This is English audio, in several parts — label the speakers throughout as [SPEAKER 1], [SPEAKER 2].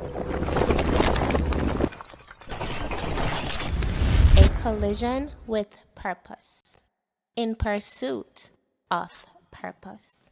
[SPEAKER 1] A collision with purpose. In pursuit of purpose.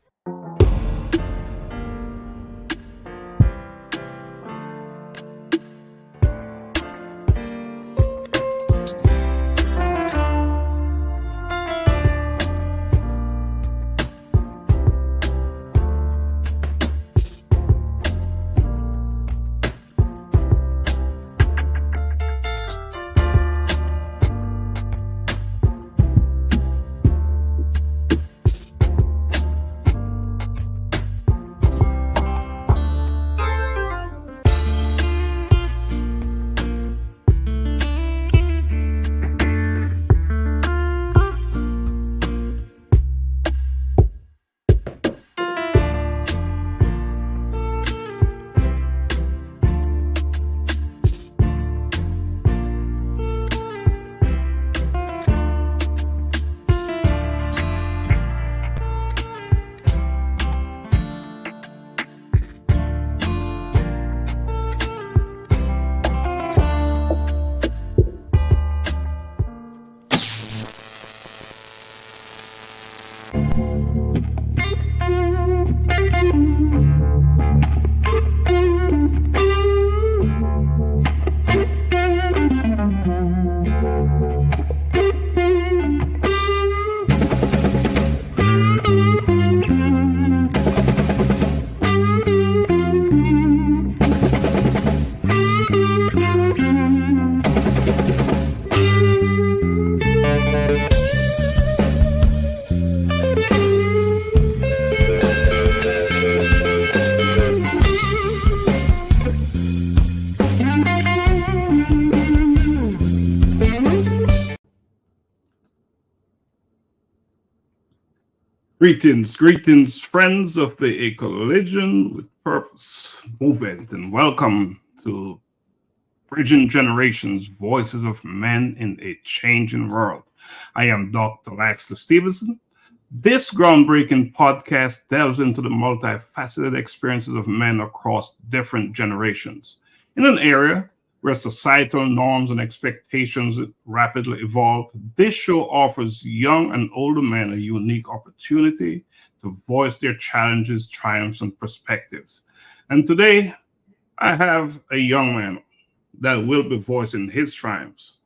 [SPEAKER 2] Greetings, friends of the A Collision with Purpose movement, and welcome to Bridging Generations, Voices of Men in a Changing World. I am Dr. Laxter Stevenson. This groundbreaking podcast delves into the multifaceted experiences of men across different generations. In an area where societal norms and expectations rapidly evolve, this show offers young and older men a unique opportunity to voice their challenges, triumphs, and perspectives. And today, I have a young man that will be voicing his triumphs.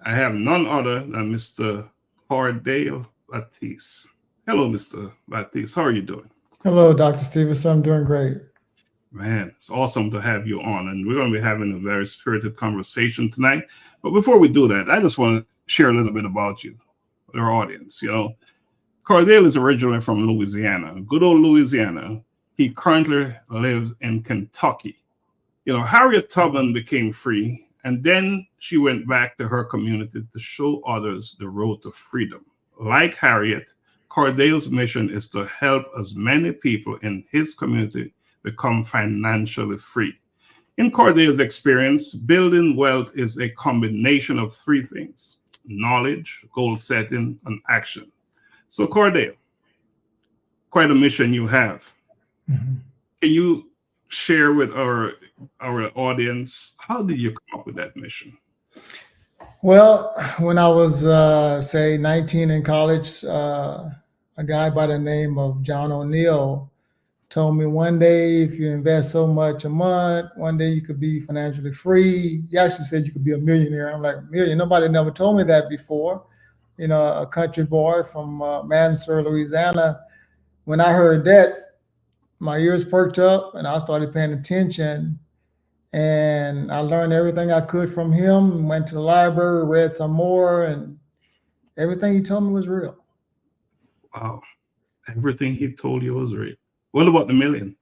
[SPEAKER 2] I have none other than Mr. Cardail Batiste. Hello, Mr. Batiste. How are you doing?
[SPEAKER 3] Hello, Dr. Stevenson. I'm doing great.
[SPEAKER 2] Man, it's awesome to have you on, and we're going to be having a very spirited conversation tonight. But before we do that, I just want to share a little bit about you with our audience. You know, Cardail is originally from Louisiana, good old Louisiana. He currently lives in Kentucky. You know, Harriet Tubman became free, and then she went back to her community to show others the road to freedom. Like Harriet, Cardail's mission is to help as many people in his community become financially free. In Cardail's experience, building wealth is a combination of three things: knowledge, goal setting, and action. So Cardail, quite a mission you have.
[SPEAKER 3] Mm-hmm.
[SPEAKER 2] Can you share with our audience, how did you come up with that mission?
[SPEAKER 3] Well, when I was, say, 19 in college, a guy by the name of John O'Neill told me one day, if you invest so much a month, one day you could be financially free. He actually said you could be a millionaire. I'm like, a million? Nobody never told me that before. You know, a country boy from Mansur, Louisiana. When I heard that, my ears perked up and I started paying attention. And I learned everything I could from him, went to the library, read some more, and everything he told me was real.
[SPEAKER 2] Wow. Everything he told you was real. What about the million?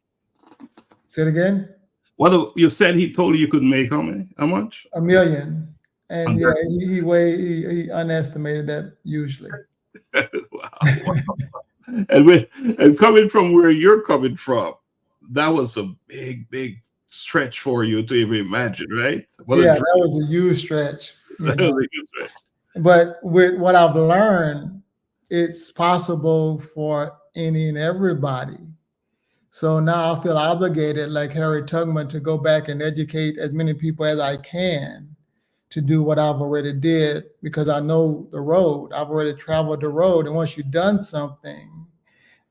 [SPEAKER 3] Say it again?
[SPEAKER 2] What you said he told you could make how many? How much?
[SPEAKER 3] $1 million. And yeah,
[SPEAKER 2] 100.
[SPEAKER 3] he underestimated that usually.
[SPEAKER 2] Wow. and coming from where you're coming from, that was a big stretch for you to even imagine, right?
[SPEAKER 3] That was a huge stretch. But with what I've learned, it's possible for any and everybody So now I feel obligated, like Harry Tubman, to go back and educate as many people as I can to do what I've already did, because I know the road. I've already traveled the road. And once you've done something,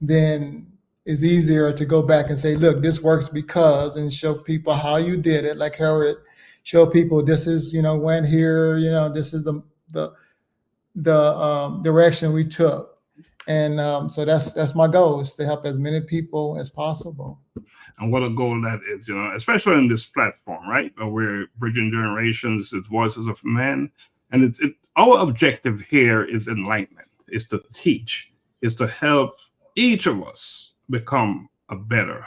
[SPEAKER 3] then it's easier to go back and say, look, this works because, and show people how you did it. Like Harriet, show people this is, went here, this is the direction we took. And so that's my goal, is to help as many people as possible.
[SPEAKER 2] And what a goal that is, especially in this platform, right? We're bridging generations, it's voices of men. And our objective here is enlightenment, is to teach, is to help each of us become a better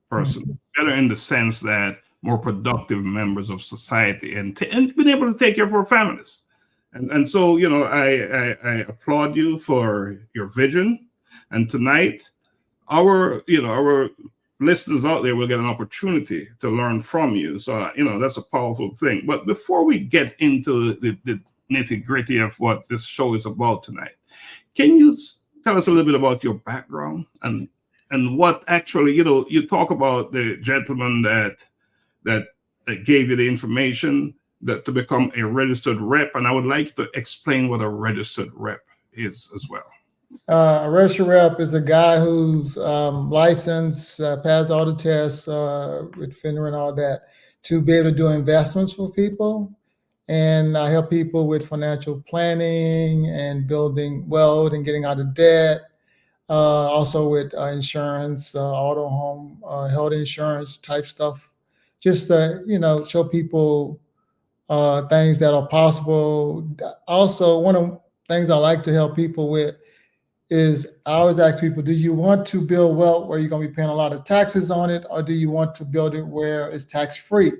[SPEAKER 2] person, better in the sense that more productive members of society, and being able to take care of our families. And so, I applaud you for your vision. And tonight, our listeners out there will get an opportunity to learn from you. So, that's a powerful thing. But before we get into the nitty-gritty of what this show is about tonight, can you tell us a little bit about your background and what actually, you talk about the gentleman that gave you the information to become a registered rep, and I would like to explain what a registered rep is as well.
[SPEAKER 3] A registered rep is a guy who's licensed, passed all the tests with FINRA and all that, to be able to do investments for people. And I help people with financial planning and building wealth and getting out of debt. Also with insurance, auto, home, health insurance type stuff. Just to, show people things that are possible. Also, one of the things I like to help people with is, I always ask people, do you want to build wealth where you're going to be paying a lot of taxes on it, or do you want to build it where it's tax-free?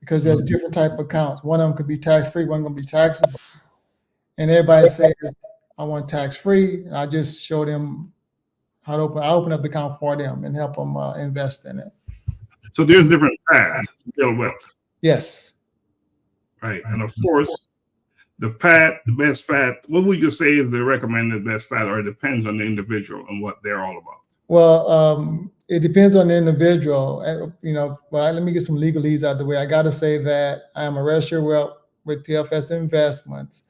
[SPEAKER 3] Because there's different type of accounts. One of them could be tax-free, one going to be taxable. And everybody says, I want tax-free. And I just show them how to open up the account for them and help them invest in it.
[SPEAKER 2] So there's different paths to build wealth.
[SPEAKER 3] Yes.
[SPEAKER 2] Right. And of course, the best path, what would you say is the recommended best path, or it depends on the individual and what they're all about?
[SPEAKER 3] Well, it depends on the individual. Well, let me get some legalese out of the way. I got to say that I am a registered rep with PFS Investments.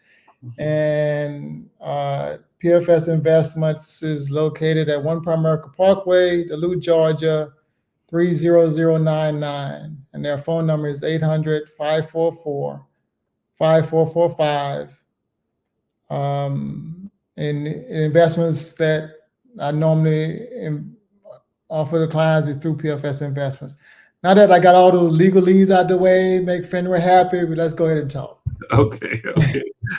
[SPEAKER 3] And PFS Investments is located at 1 Primerica Parkway, Duluth, Georgia, 30099. And their phone number is 800-544-5445. And investments that I normally offer the clients is through PFS Investments. Now that I got all the legalese out the way, make FINRA happy, let's go ahead and talk.
[SPEAKER 2] Okay.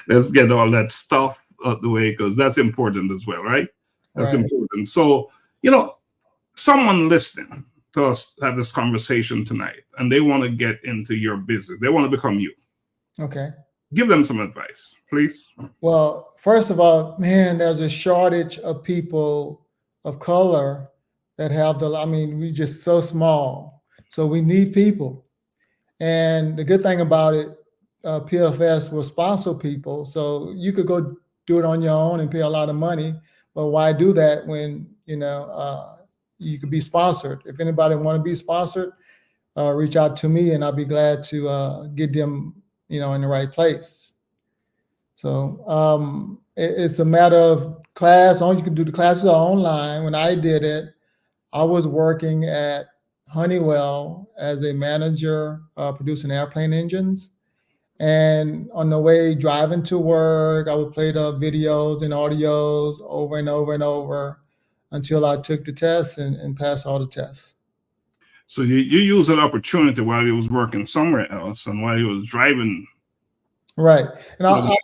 [SPEAKER 2] Let's get all that stuff out the way, because that's important as well, right? That's important. So, someone listening to us have this conversation tonight, and they want to get into your business. They want to become you. Okay. Give them some advice, please.
[SPEAKER 3] Well, first of all, man, there's a shortage of people of color that have we're just so small. So we need people. And the good thing about it, PFS will sponsor people. So you could go do it on your own and pay a lot of money. But why do that when, you could be sponsored? If anybody want to be sponsored, reach out to me and I'll be glad to get them, in the right place. So it's a matter of class. You can do the classes online. When I did it, I was working at Honeywell as a manager, producing airplane engines. And on the way driving to work, I would play the videos and audios over and over and over until I took the test and passed all the tests.
[SPEAKER 2] So you used an opportunity while you was working somewhere else and while you was driving.
[SPEAKER 3] Right. And I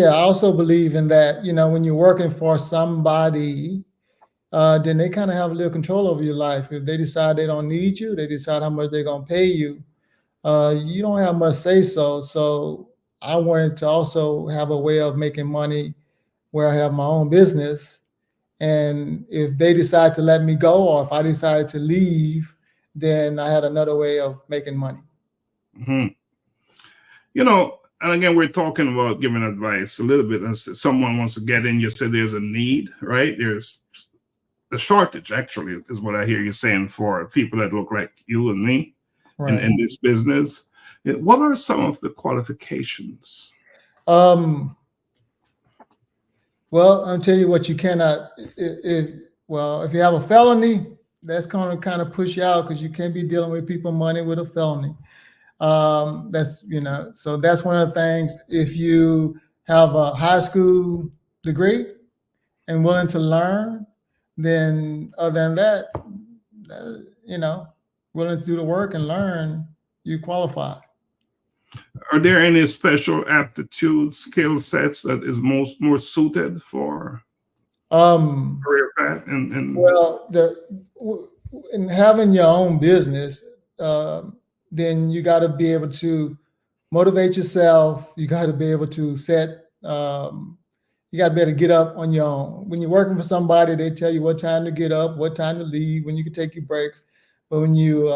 [SPEAKER 3] also believe in that, when you're working for somebody, then they kind of have a little control over your life. If they decide they don't need you, they decide how much they're going to pay you. You don't have much say so. So I wanted to also have a way of making money where I have my own business. And if they decide to let me go, or if I decided to leave, then I had another way of making money.
[SPEAKER 2] Mm-hmm. And again, we're talking about giving advice a little bit. As someone wants to get in, you said there's a need, right? There's the shortage actually is what I hear you saying for people that look like you and me in this business. What are some of the qualifications?
[SPEAKER 3] Well, I'll tell you what you cannot. If you have a felony, that's going to kind of push you out because you can't be dealing with people money with a felony. So that's one of the things. If you have a high school degree and willing to learn, then other than that, willing to do the work and learn, you qualify.
[SPEAKER 2] Are there any special aptitude skill sets that is more suited for career path?
[SPEAKER 3] Well, in having your own business, then you got to be able to motivate yourself. You got to be able to you got to be able to get up on your own. When you're working for somebody, they tell you what time to get up, what time to leave, when you can take your breaks. But when you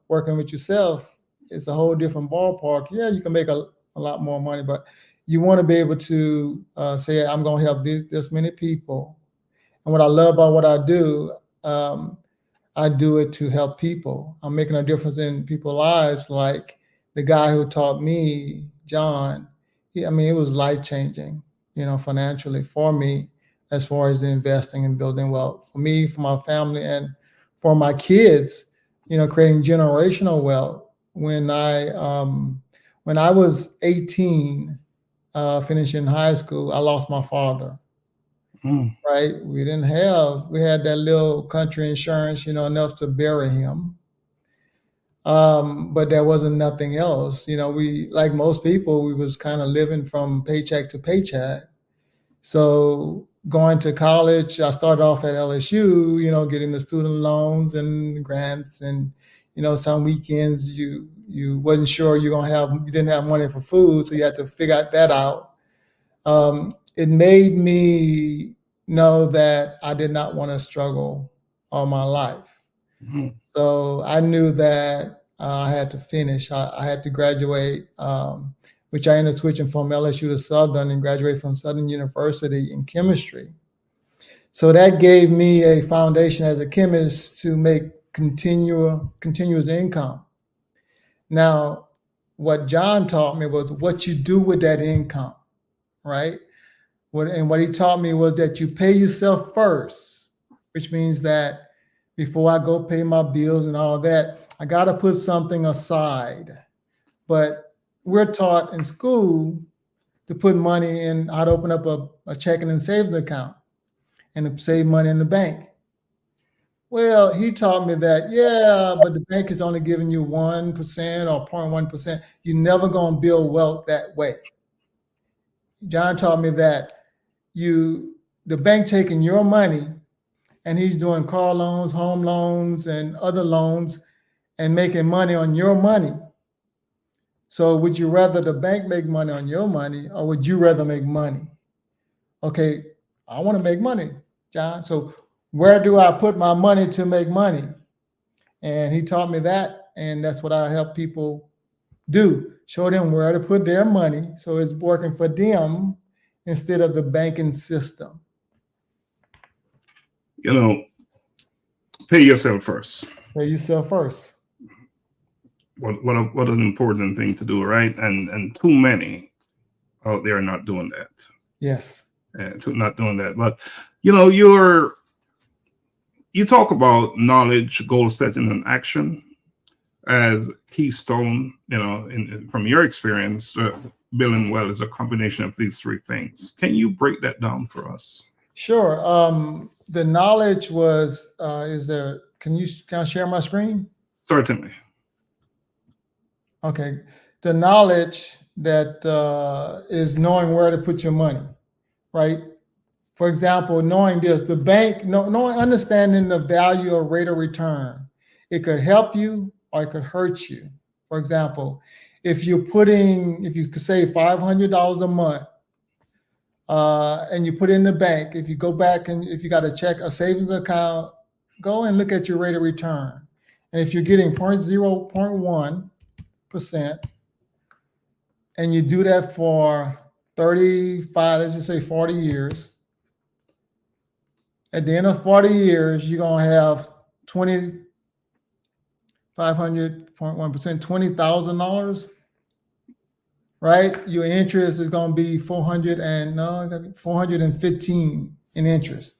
[SPEAKER 3] working with yourself, it's a whole different ballpark. Yeah, you can make a lot more money, but you want to be able to say, I'm going to help this many people. And what I love about what I do it to help people. I'm making a difference in people's lives. Like the guy who taught me, John, it was life-changing, financially for me, as far as the investing and building wealth for me, for my family, and for my kids, creating generational wealth. When I was 18, finishing high school, I lost my father. Right. We had that little country insurance, enough to bury him. But there wasn't nothing else. We, like most people, we was kind of living from paycheck to paycheck. So going to college, I started off at LSU, getting the student loans and grants, and, some weekends you wasn't sure you didn't have money for food. So you had to figure that out. It made me know that I did not want to struggle all my life. So I knew that I had to finish. I had to graduate, which I ended up switching from LSU to Southern and graduate from Southern University in chemistry. So that gave me a foundation as a chemist to make continuous income. Now, what John taught me was what you do with that income, right? What he taught me was that you pay yourself first, which means that before I go pay my bills and all that, I got to put something aside. But we're taught in school to put money in, how to open up a checking and savings account and to save money in the bank. Well, he taught me that, but the bank is only giving you 1% or 0.1%. You're never going to build wealth that way. John taught me that the bank taking your money and he's doing car loans, home loans, and other loans and making money on your money. So would you rather the bank make money on your money, or would you rather make money? Okay, I want to make money, John. So where do I put my money to make money? And he taught me that, and that's what I help people do. Show them where to put their money so it's working for them instead of the banking system.
[SPEAKER 2] Pay yourself first.
[SPEAKER 3] Pay yourself first.
[SPEAKER 2] What an important thing to do, right? And too many out there are not doing that.
[SPEAKER 3] Yes.
[SPEAKER 2] Not doing that. But you talk about knowledge, goal setting, and action as keystone. From your experience, building well is a combination of these three things. Can you break that down for us?
[SPEAKER 3] Sure. The knowledge was, can I share my screen?
[SPEAKER 2] Certainly.
[SPEAKER 3] Okay. The knowledge that is knowing where to put your money, right? For example, knowing this, the bank, knowing, understanding the value of rate of return. It could help you or it could hurt you. For example, if you could save $500 a month, and you put it in the bank, if you go back and if you got a savings account, go and look at your rate of return. And if you're getting 0.1%, and you do that for 35, let's just say 40 years, At the end of 40 years, you're going to have 500.1%, $20,000, right? Your interest is going to be 415 in interest.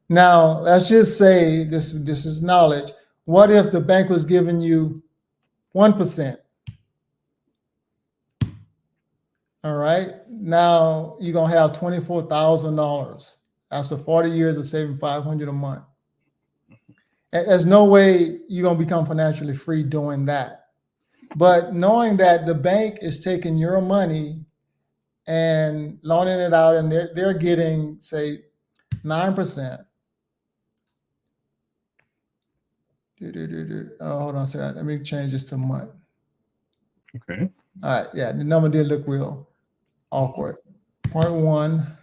[SPEAKER 3] Now, let's just say this is knowledge. What if the bank was giving you 1%? All right. Now you're going to have $24,000 after 40 years of saving $500 a month. There's no way you're going to become financially free doing that. But knowing that the bank is taking your money and loaning it out, and they're getting, say, 9%. Oh, hold on a second. Let me change this to month.
[SPEAKER 2] Okay.
[SPEAKER 3] All right. Yeah, the number did look real awkward. 0.1.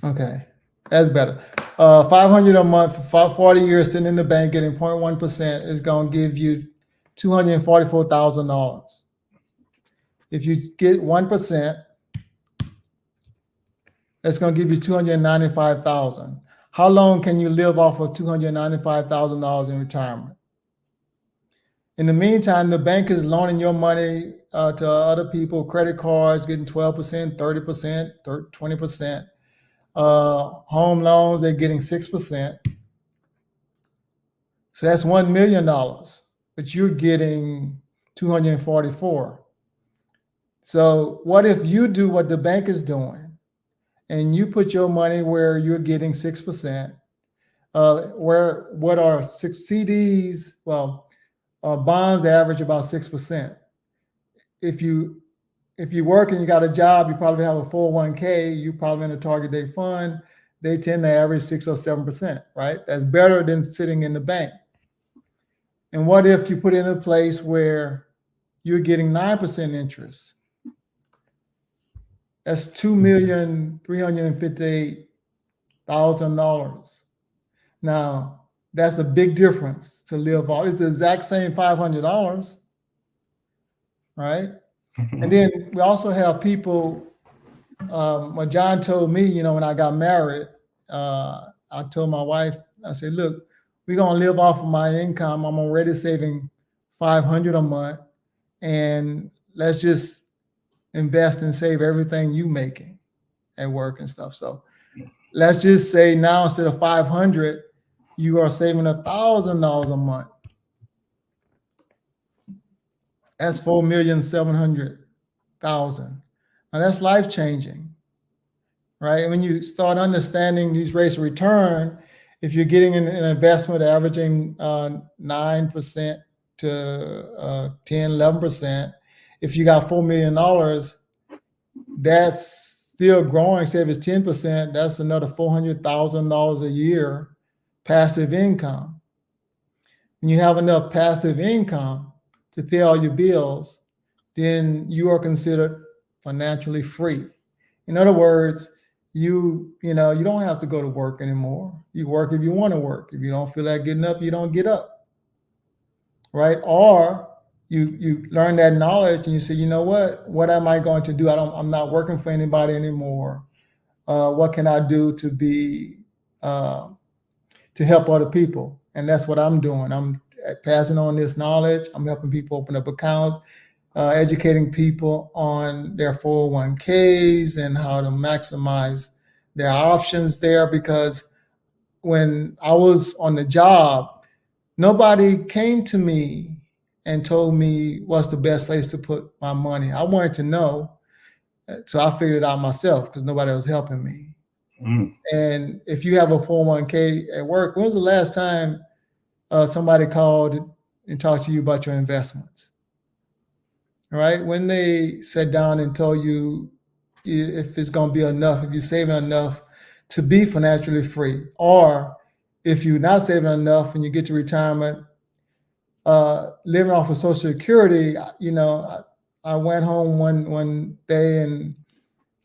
[SPEAKER 3] Okay, that's better. 500 a month for 40 years sitting in the bank getting 0.1% is going to give you $244,000. If you get 1%, that's going to give you $295,000. How long can you live off of $295,000 in retirement? In the meantime, the bank is loaning your money to other people, credit cards getting 12%, 30%, 20%. Home loans, they're getting 6%. So that's $1 million, but you're getting 244. So what if you do what the bank is doing and you put your money where you're getting 6%, where what are six CDs? Well, bonds average about 6%. If you work and you got a job, you probably have a 401k, you probably in a target date fund, they tend to average 6 or 7%, right? That's better than sitting in the bank. And what if you put it in a place where you're getting 9% interest? That's $2,358,000. Now, that's a big difference to live off. It's the exact same $500, right? And then we also have people, what John told me, when I got married, I told my wife, I said, look, we're going to live off of my income. I'm already saving $500 a month, and let's just invest and save everything you making at work and stuff. So let's just say now instead of 500, you are saving $1,000 a month. That's $4,700,000. Now that's life changing, right? When you start understanding these rates of return, if you're getting an investment averaging 9% to 10, 11%, if you got $4 million, that's still growing. Say if it's 10%, that's another $400,000 a year passive income. When you have enough passive income to pay all your bills, then you are considered financially free. In other words, you don't have to go to work anymore. You work if you want to work. If you don't feel like getting up, you don't get up, right? Or you learn that knowledge and you say, you know what am I going to do? I'm not working for anybody anymore. What can I do to be to help other people? And that's what I'm doing. I'm passing on this knowledge. I'm helping people open up accounts, educating people on their 401ks and how to maximize their options there. Because when I was on the job, nobody came to me and told me what's the best place to put my money. I wanted to know, so I figured it out myself because nobody was helping me. And if you have a 401k at work, when was the last time somebody called and talked to you about your investments? Right? When they sat down and told you if it's going to be enough, if you're saving enough to be financially free, or if you're not saving enough and you get to retirement, living off of Social Security, I went home one day and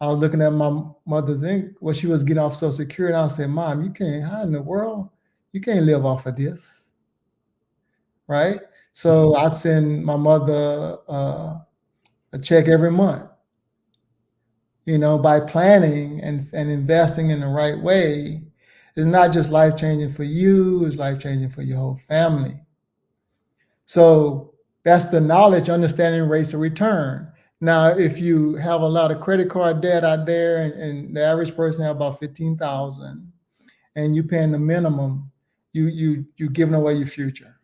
[SPEAKER 3] I was looking at my mother's income, what she was getting off Social Security. And I said, Mom, how in the world? You can't live off of this, right? So I send my mother a check every month. By planning and investing in the right way, it's not just life-changing for you, it's life-changing for your whole family. So that's the knowledge, understanding rates of return. Now, if you have a lot of credit card debt out there and the average person have about 15,000 and you paying the minimum, you're giving away your future,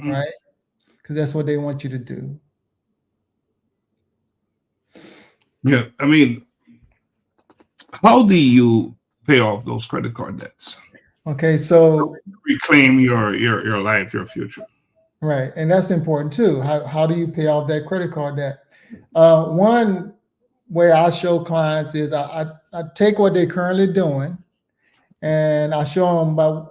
[SPEAKER 3] right? Because that's what they want you to do.
[SPEAKER 2] Yeah, I mean, how do you pay off those credit card debts?
[SPEAKER 3] Okay, so
[SPEAKER 2] Reclaim your life, your future.
[SPEAKER 3] right, and that's important too. How do you pay off that credit card debt? One way I show clients is I take what they're currently doing, and I show them by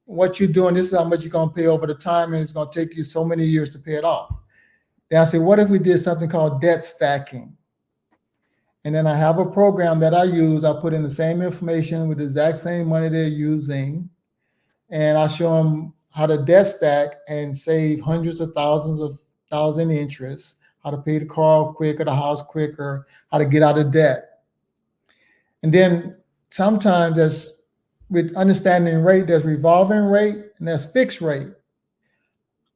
[SPEAKER 3] what you're doing. This is how much you're going to pay over the time, and it's going to take you so many years to pay it off. Then I say, what if we did something called debt stacking? And then I have a program that I use. I put in the same information with the exact same money they're using, and I show them how to debt stack and save hundreds of thousands of dollars in interest, how to pay the car off quicker, the house quicker, how to get out of debt. And then sometimes there's, with understanding rate, there's revolving rate and there's fixed rate.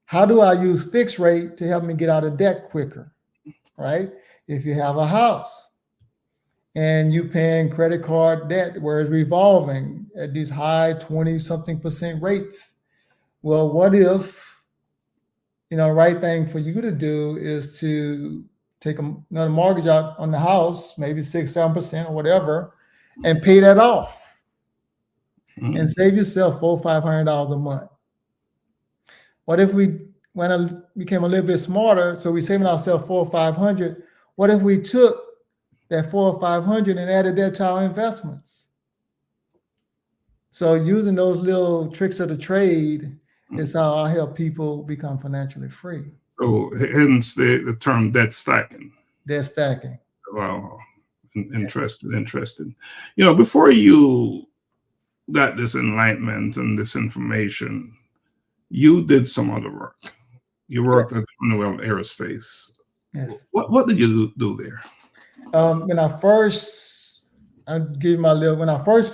[SPEAKER 3] How do I use fixed rate to help me get out of debt quicker, right? If you have a house and you paying credit card debt where it's revolving at these high 20-something% rates, well, what if, right thing for you to do is to take another mortgage out on the house, maybe 6-7% or whatever, and pay that off and save yourself $400-500 a month. What if we became a little bit smarter? So we're saving ourselves $400 or $500. What if we took that $400 or $500 and added that to our investments? So using those little tricks of the trade is how I help people become financially free.
[SPEAKER 2] So hence the term debt stacking.
[SPEAKER 3] Debt stacking.
[SPEAKER 2] Wow. Interesting. Before you got this enlightenment and this information, you did some other work. You worked at Cardail Aerospace.
[SPEAKER 3] Yes.
[SPEAKER 2] What did you do there?
[SPEAKER 3] When I first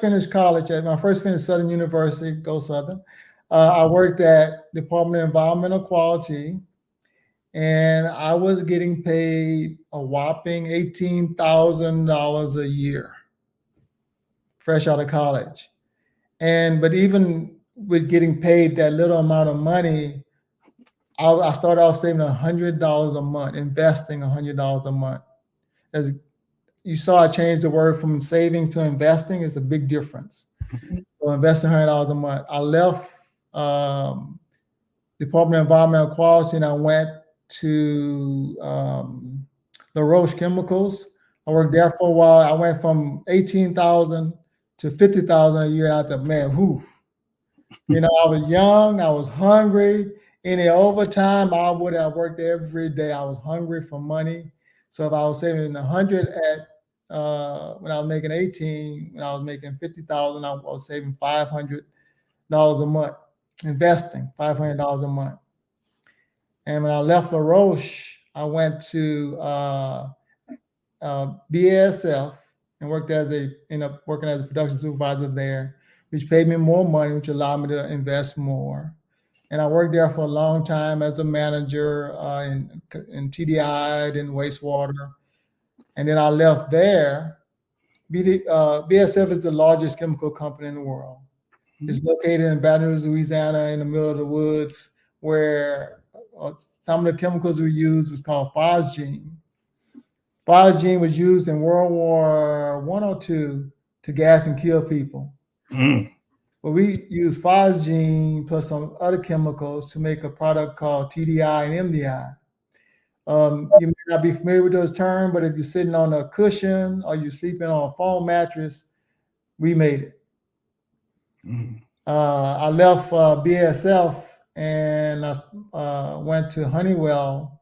[SPEAKER 3] finished college, when I first finished Southern University, go Southern, I worked at Department of Environmental Quality, and I was getting paid a whopping $18,000 a year, fresh out of college. But even with getting paid that little amount of money, I started out saving $100 a month, investing $100 a month. As you saw, I changed the word from saving to investing. It's a big difference. So investing $100 a month. I left Department of Environmental Quality and I went to LaRoche Chemicals. I worked there for a while. I went from $18,000 to $50,000 a year. And I thought, man, whew. I was young, I was hungry. Any overtime, I would have worked every day. I was hungry for money. So if I was saving 100 when I was making 18, when I was making 50,000, I was saving $500 a month, investing $500 a month. And when I left LaRoche, I went to BASF and ended up working as a production supervisor there, which paid me more money, which allowed me to invest more. And I worked there for a long time as a manager in TDI, then wastewater. And then I left there. BASF is the largest chemical company in the world. It's located in Baton Rouge, Louisiana, in the middle of the woods, where some of the chemicals we used was called phosgene. Phosgene was used in World War I or II to gas and kill people. But we use phosgene plus some other chemicals to make a product called TDI and MDI. You may not be familiar with those terms, but if you're sitting on a cushion or you're sleeping on a foam mattress, we made it. I left BASF and I went to Honeywell,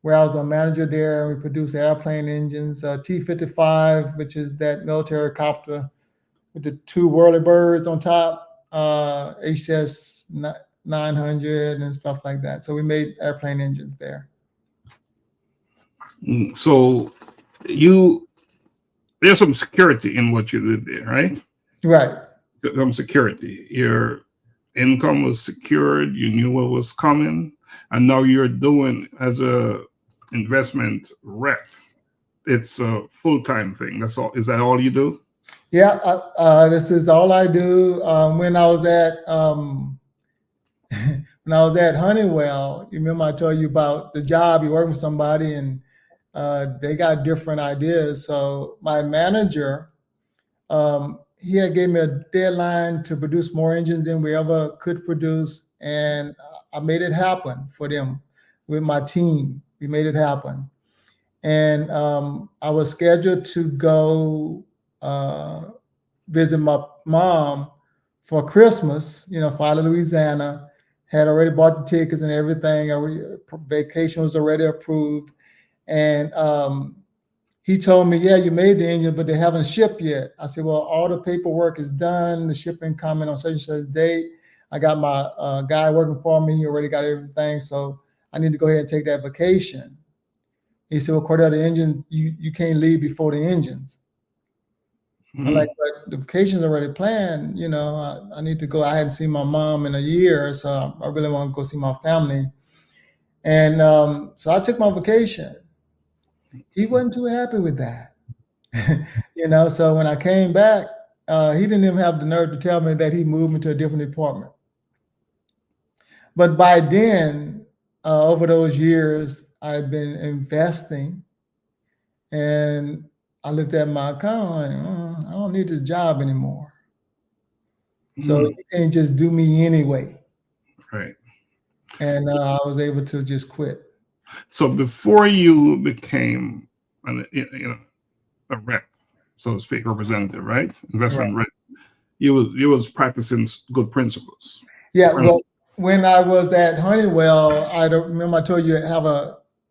[SPEAKER 3] where I was a manager there, and we produced airplane engines, T-55, which is that military copter with the two whirly birds on top, HS 900 and stuff like that. So we made airplane engines there.
[SPEAKER 2] So there's some security in what you did there, right?
[SPEAKER 3] Right.
[SPEAKER 2] Some security. Your income was secured. You knew what was coming, and now you're doing as a investment rep. It's a full-time thing. That's all. Is that all you do?
[SPEAKER 3] Yeah. This is all I do. When I was at Honeywell, you remember I told you about the job. You work with somebody and they got different ideas. So my manager, he had gave me a deadline to produce more engines than we ever could produce. And I made it happen for them with my team. We made it happen. And I was scheduled to go visit my mom for Christmas, fly to Louisiana, had already bought the tickets and everything. Vacation was already approved. And he told me, yeah, you made the engine, but they haven't shipped yet. I said, well, all the paperwork is done. The shipping coming on such and such date. I got my guy working for me. He already got everything. So I need to go ahead and take that vacation. He said, well, Cardail, the engine, you can't leave before the engines.
[SPEAKER 2] Mm-hmm.
[SPEAKER 3] I'm like, but the vacation's already planned. I need to go. I hadn't seen my mom in a year, so I really want to go see my family. And so I took my vacation. He wasn't too happy with that. So when I came back, he didn't even have the nerve to tell me that he moved me to a different department. But by then, over those years, I'd been investing, and I looked at my account like, I don't need this job anymore. So you can't just do me anyway.
[SPEAKER 2] Right.
[SPEAKER 3] And I was able to just quit.
[SPEAKER 2] So before you became a rep, so to speak, representative, right? Investment rep, you was practicing good principles.
[SPEAKER 3] Yeah. Well, when I was at Honeywell, I don't remember I told you have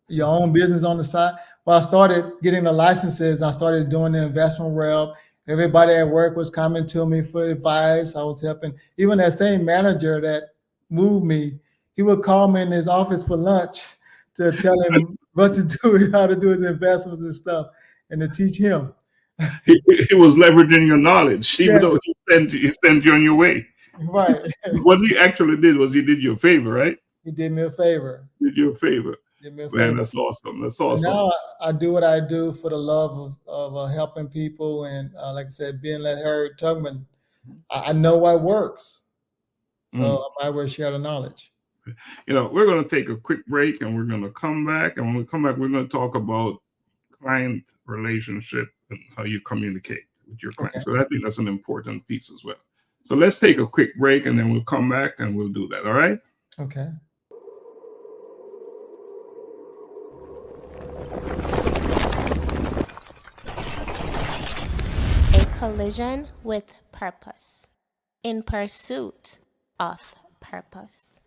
[SPEAKER 3] your own business on the side. Well, I started getting the licenses and I started doing the investment rep. Everybody at work was coming to me for advice. I was helping. Even that same manager that moved me, he would call me in his office for lunch to tell him what to do, how to do his investments and stuff, and to teach him.
[SPEAKER 2] He was leveraging your knowledge, even though he sent you on your way.
[SPEAKER 3] Right.
[SPEAKER 2] What he actually did was he did you a favor, right?
[SPEAKER 3] He did me a favor.
[SPEAKER 2] Did you a favor. Man, that's awesome. That's awesome.
[SPEAKER 3] Now I do what I do for the love of helping people. And like I said, being like Harriet Tubman, I know what works. So I might share the knowledge.
[SPEAKER 2] We're going to take a quick break and we're going to come back. And when we come back, we're going to talk about client relationship and how you communicate with your clients. So I think that's an important piece as well. So let's take a quick break and then we'll come back and we'll do that. All right?
[SPEAKER 3] Okay.
[SPEAKER 1] A collision with purpose. In pursuit of purpose.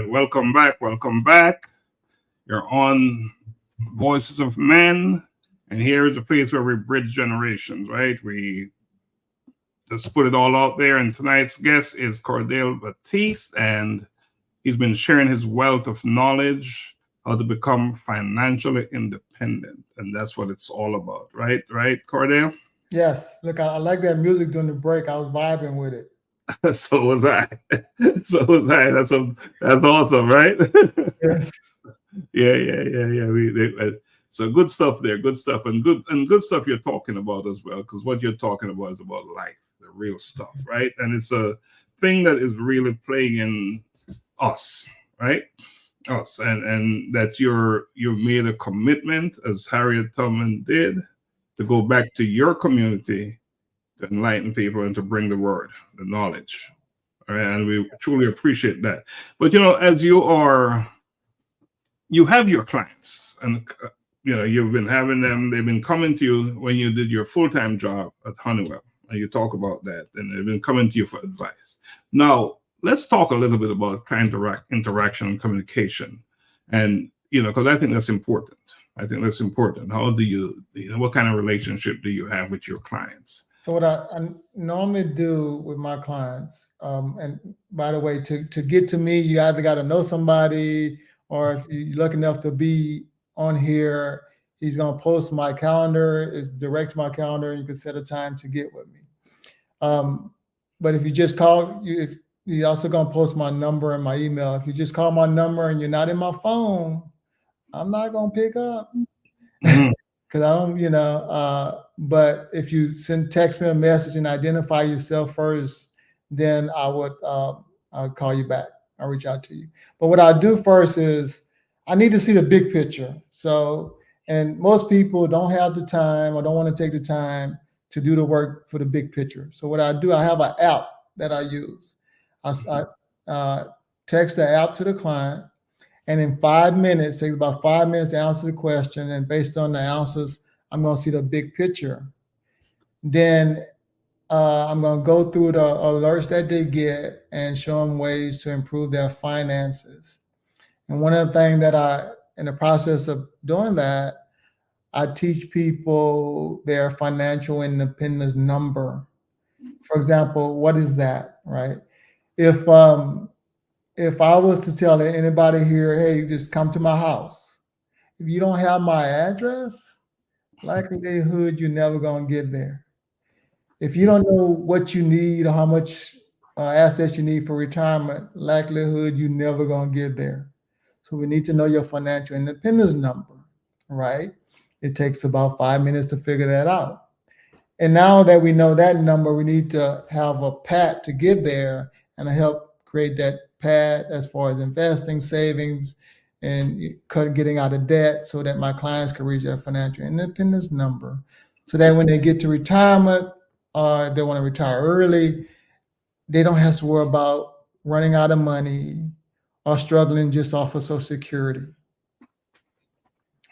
[SPEAKER 2] Welcome back. Welcome back. You're on Voices of Men. And here is a place where we bridge generations, right? We just put it all out there. And tonight's guest is Cardail Batiste. And he's been sharing his wealth of knowledge, how to become financially independent. And that's what it's all about, right? Right, Cardail?
[SPEAKER 3] Yes. Look, I like that music during the break. I was vibing with it.
[SPEAKER 2] So was I. So was I. That's awesome, right?
[SPEAKER 3] Yes.
[SPEAKER 2] Yeah. So good stuff there, good stuff, and good stuff you're talking about as well, because what you're talking about is about life, the real stuff, right? And it's a thing that is really playing in us, right? Us, and that you've made a commitment, as Harriet Tubman did, to go back to your community to enlighten people and to bring the word, the knowledge. All right, and we truly appreciate that. But as you have your clients, and you've been having them. They've been coming to you when you did your full-time job at Honeywell, and you talk about that, and they've been coming to you for advice. Now, let's talk a little bit about client interaction and communication, and because I think that's important. How do you what kind of relationship do you have with your clients?
[SPEAKER 3] So what I normally do with my clients, and by the way, to get to me, you either got to know somebody, or if you're lucky enough to be on here, he's going to post my calendar, is direct to my calendar, and you can set a time to get with me. But if you just call, you're also going to post my number and my email. If you just call my number and you're not in my phone, I'm not going to pick up. Because I don't, but if you text me a message and identify yourself first, then I'll call you back. I'll reach out to you. But what I do first is I need to see the big picture. So, and most people don't have the time or don't want to take the time to do the work for the big picture. So what I do, I have an app that I use. I text the app to the client. And in 5 minutes, it takes about 5 minutes to answer the question. And based on the answers, I'm going to see the big picture. Then I'm going to go through the alerts that they get and show them ways to improve their finances. And one of the things that in the process of doing that, I teach people their financial independence number. For example, what is that, right? If I was to tell anybody here, hey, just come to my house. If you don't have my address, likelihood you're never going to get there. If you don't know what you need or how much assets you need for retirement, likelihood you're never going to get there. So we need to know your financial independence number, right? It takes about 5 minutes to figure that out. And now that we know that number, we need to have a path to get there and help create that path as far as investing, savings, and getting out of debt so that my clients can reach their financial independence number. So that when they get to retirement, or if they want to retire early, they don't have to worry about running out of money or struggling just off of Social Security.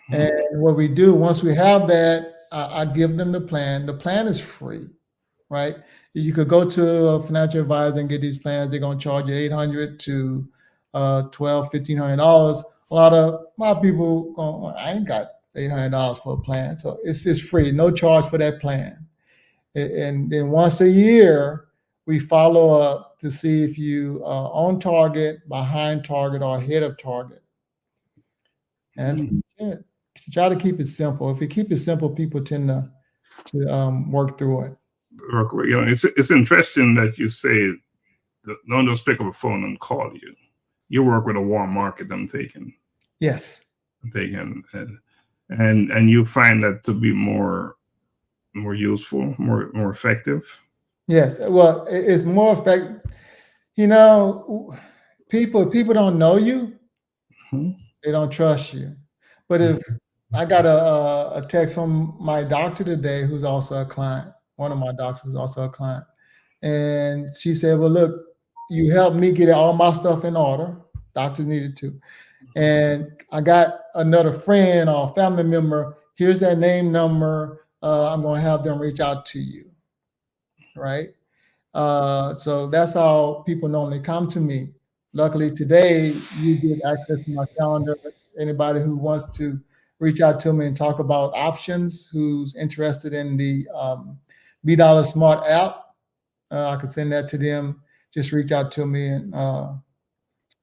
[SPEAKER 3] And what we do, once we have that, I give them the plan. The plan is free, right? You could go to a financial advisor and get these plans. They're going to charge you $800 to $1,200, $1,500. A lot of people go, I ain't got $800 for a plan. So it's free, no charge for that plan. And then once a year, we follow up to see if you are on target, behind target, or ahead of target. And that's it. Try to keep it simple. If you keep it simple, people tend to work through it.
[SPEAKER 2] It's interesting that you say don't just pick up a phone and call you. You work with a warm market. I'm taking.
[SPEAKER 3] Yes.
[SPEAKER 2] And you find that to be more useful, more effective.
[SPEAKER 3] Yes. Well, it's more effective. People don't know you. They don't trust you. But if I got a text from my doctor today, who's also a client, one of my doctors is also a client. And she said, well, look, you helped me get all my stuff in order. Doctors needed to. And I got another friend or family member. Here's their name, number. I'm going to have them reach out to you. Right? So that's how people normally come to me. luckily today you get access to my calendar. Anybody who wants to reach out to me and talk about options, who's interested in the B Smart app, I could send that to them. Just reach out to me and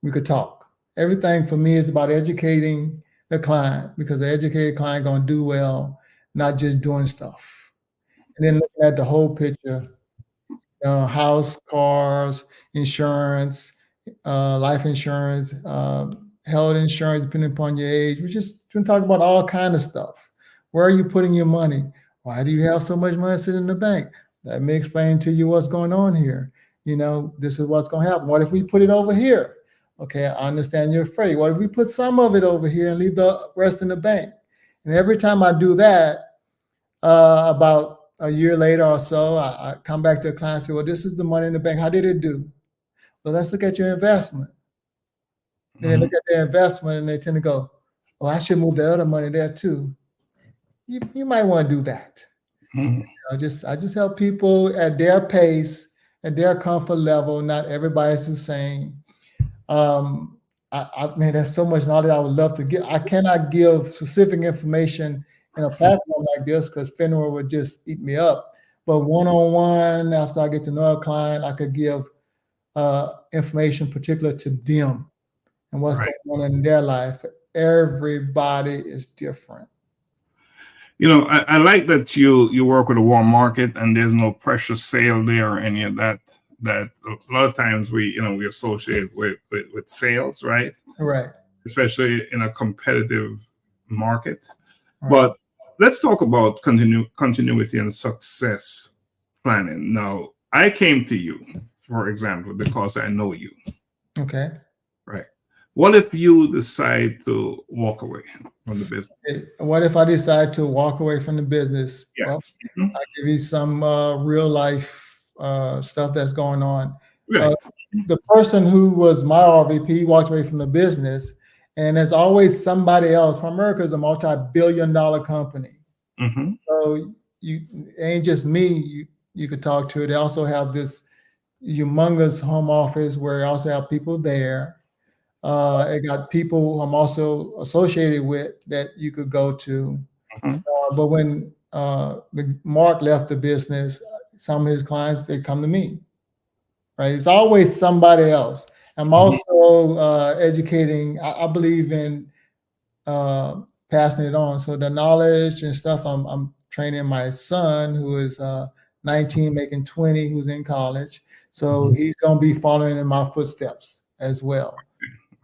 [SPEAKER 3] we could talk. Everything for me is about educating the client, because the educated client gonna do well, not just doing stuff. And then looking at the whole picture, house, cars, insurance, life insurance, health insurance, depending upon your age. We're just going to talk about all kind of stuff. Where are you putting your money? Why do you have so much money sitting in the bank? Let me explain to you what's going on here. This is what's going to happen. What if we put it over here? Okay, I understand you're afraid. What if we put some of it over here and leave the rest in the bank? And every time I do that, about a year later or so, I come back to a client and say, well, this is the money in the bank. How did it do? Well, let's look at your investment. Then they look at their investment and they tend to go, oh, I should move the other money there too. You might want to do that. I just help people at their pace, at their comfort level. Not everybody's the same. Man, there's so much knowledge I would love to give. I cannot give specific information in a platform like this because FINRA would just eat me up. But one-on-one, after I get to know a client, I could give information particular to them and what's going on in their life. Everybody is different.
[SPEAKER 2] I like that you work with a warm market and there's no pressure sale there or any of that. That a lot of times we associate with sales, right?
[SPEAKER 3] Right.
[SPEAKER 2] Especially in a competitive market. Right. But let's talk about continuity and success planning. Now, I came to you, for example, because I know you.
[SPEAKER 3] Okay.
[SPEAKER 2] Right. What if you decide to walk away from the business?
[SPEAKER 3] What if I decide to walk away from the business?
[SPEAKER 2] Yes.
[SPEAKER 3] Well, I'll give you some real life stuff that's going on.
[SPEAKER 2] Right.
[SPEAKER 3] The person who was my RVP walked away from the business, and there's always somebody else. Primerica is a multi-billion-dollar company. So it ain't just me you could talk to. They also have this humongous home office where they also have people there. It got people I'm also associated with that you could go to. But when Mark left the business, some of his clients, they come to me, right? It's always somebody else. I'm also educating. I believe in passing it on. So the knowledge and stuff, I'm training my son who is 19, making 20, who's in college. So he's going to be following in my footsteps as well.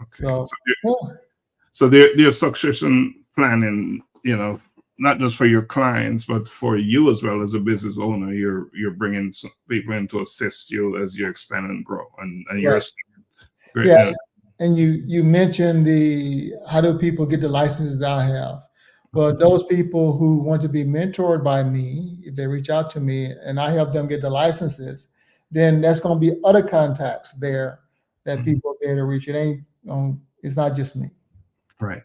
[SPEAKER 2] Okay. So there's succession planning, not just for your clients, but for you as well as a business owner. You're bringing some people in to assist you as you expand and grow, and you're great.
[SPEAKER 3] Yeah. And you mentioned how do people get the licenses that I have? Well, those people who want to be mentored by me, if they reach out to me and I help them get the licenses, then that's going to be other contacts there that people are there to reach. It's not just me.
[SPEAKER 2] Right.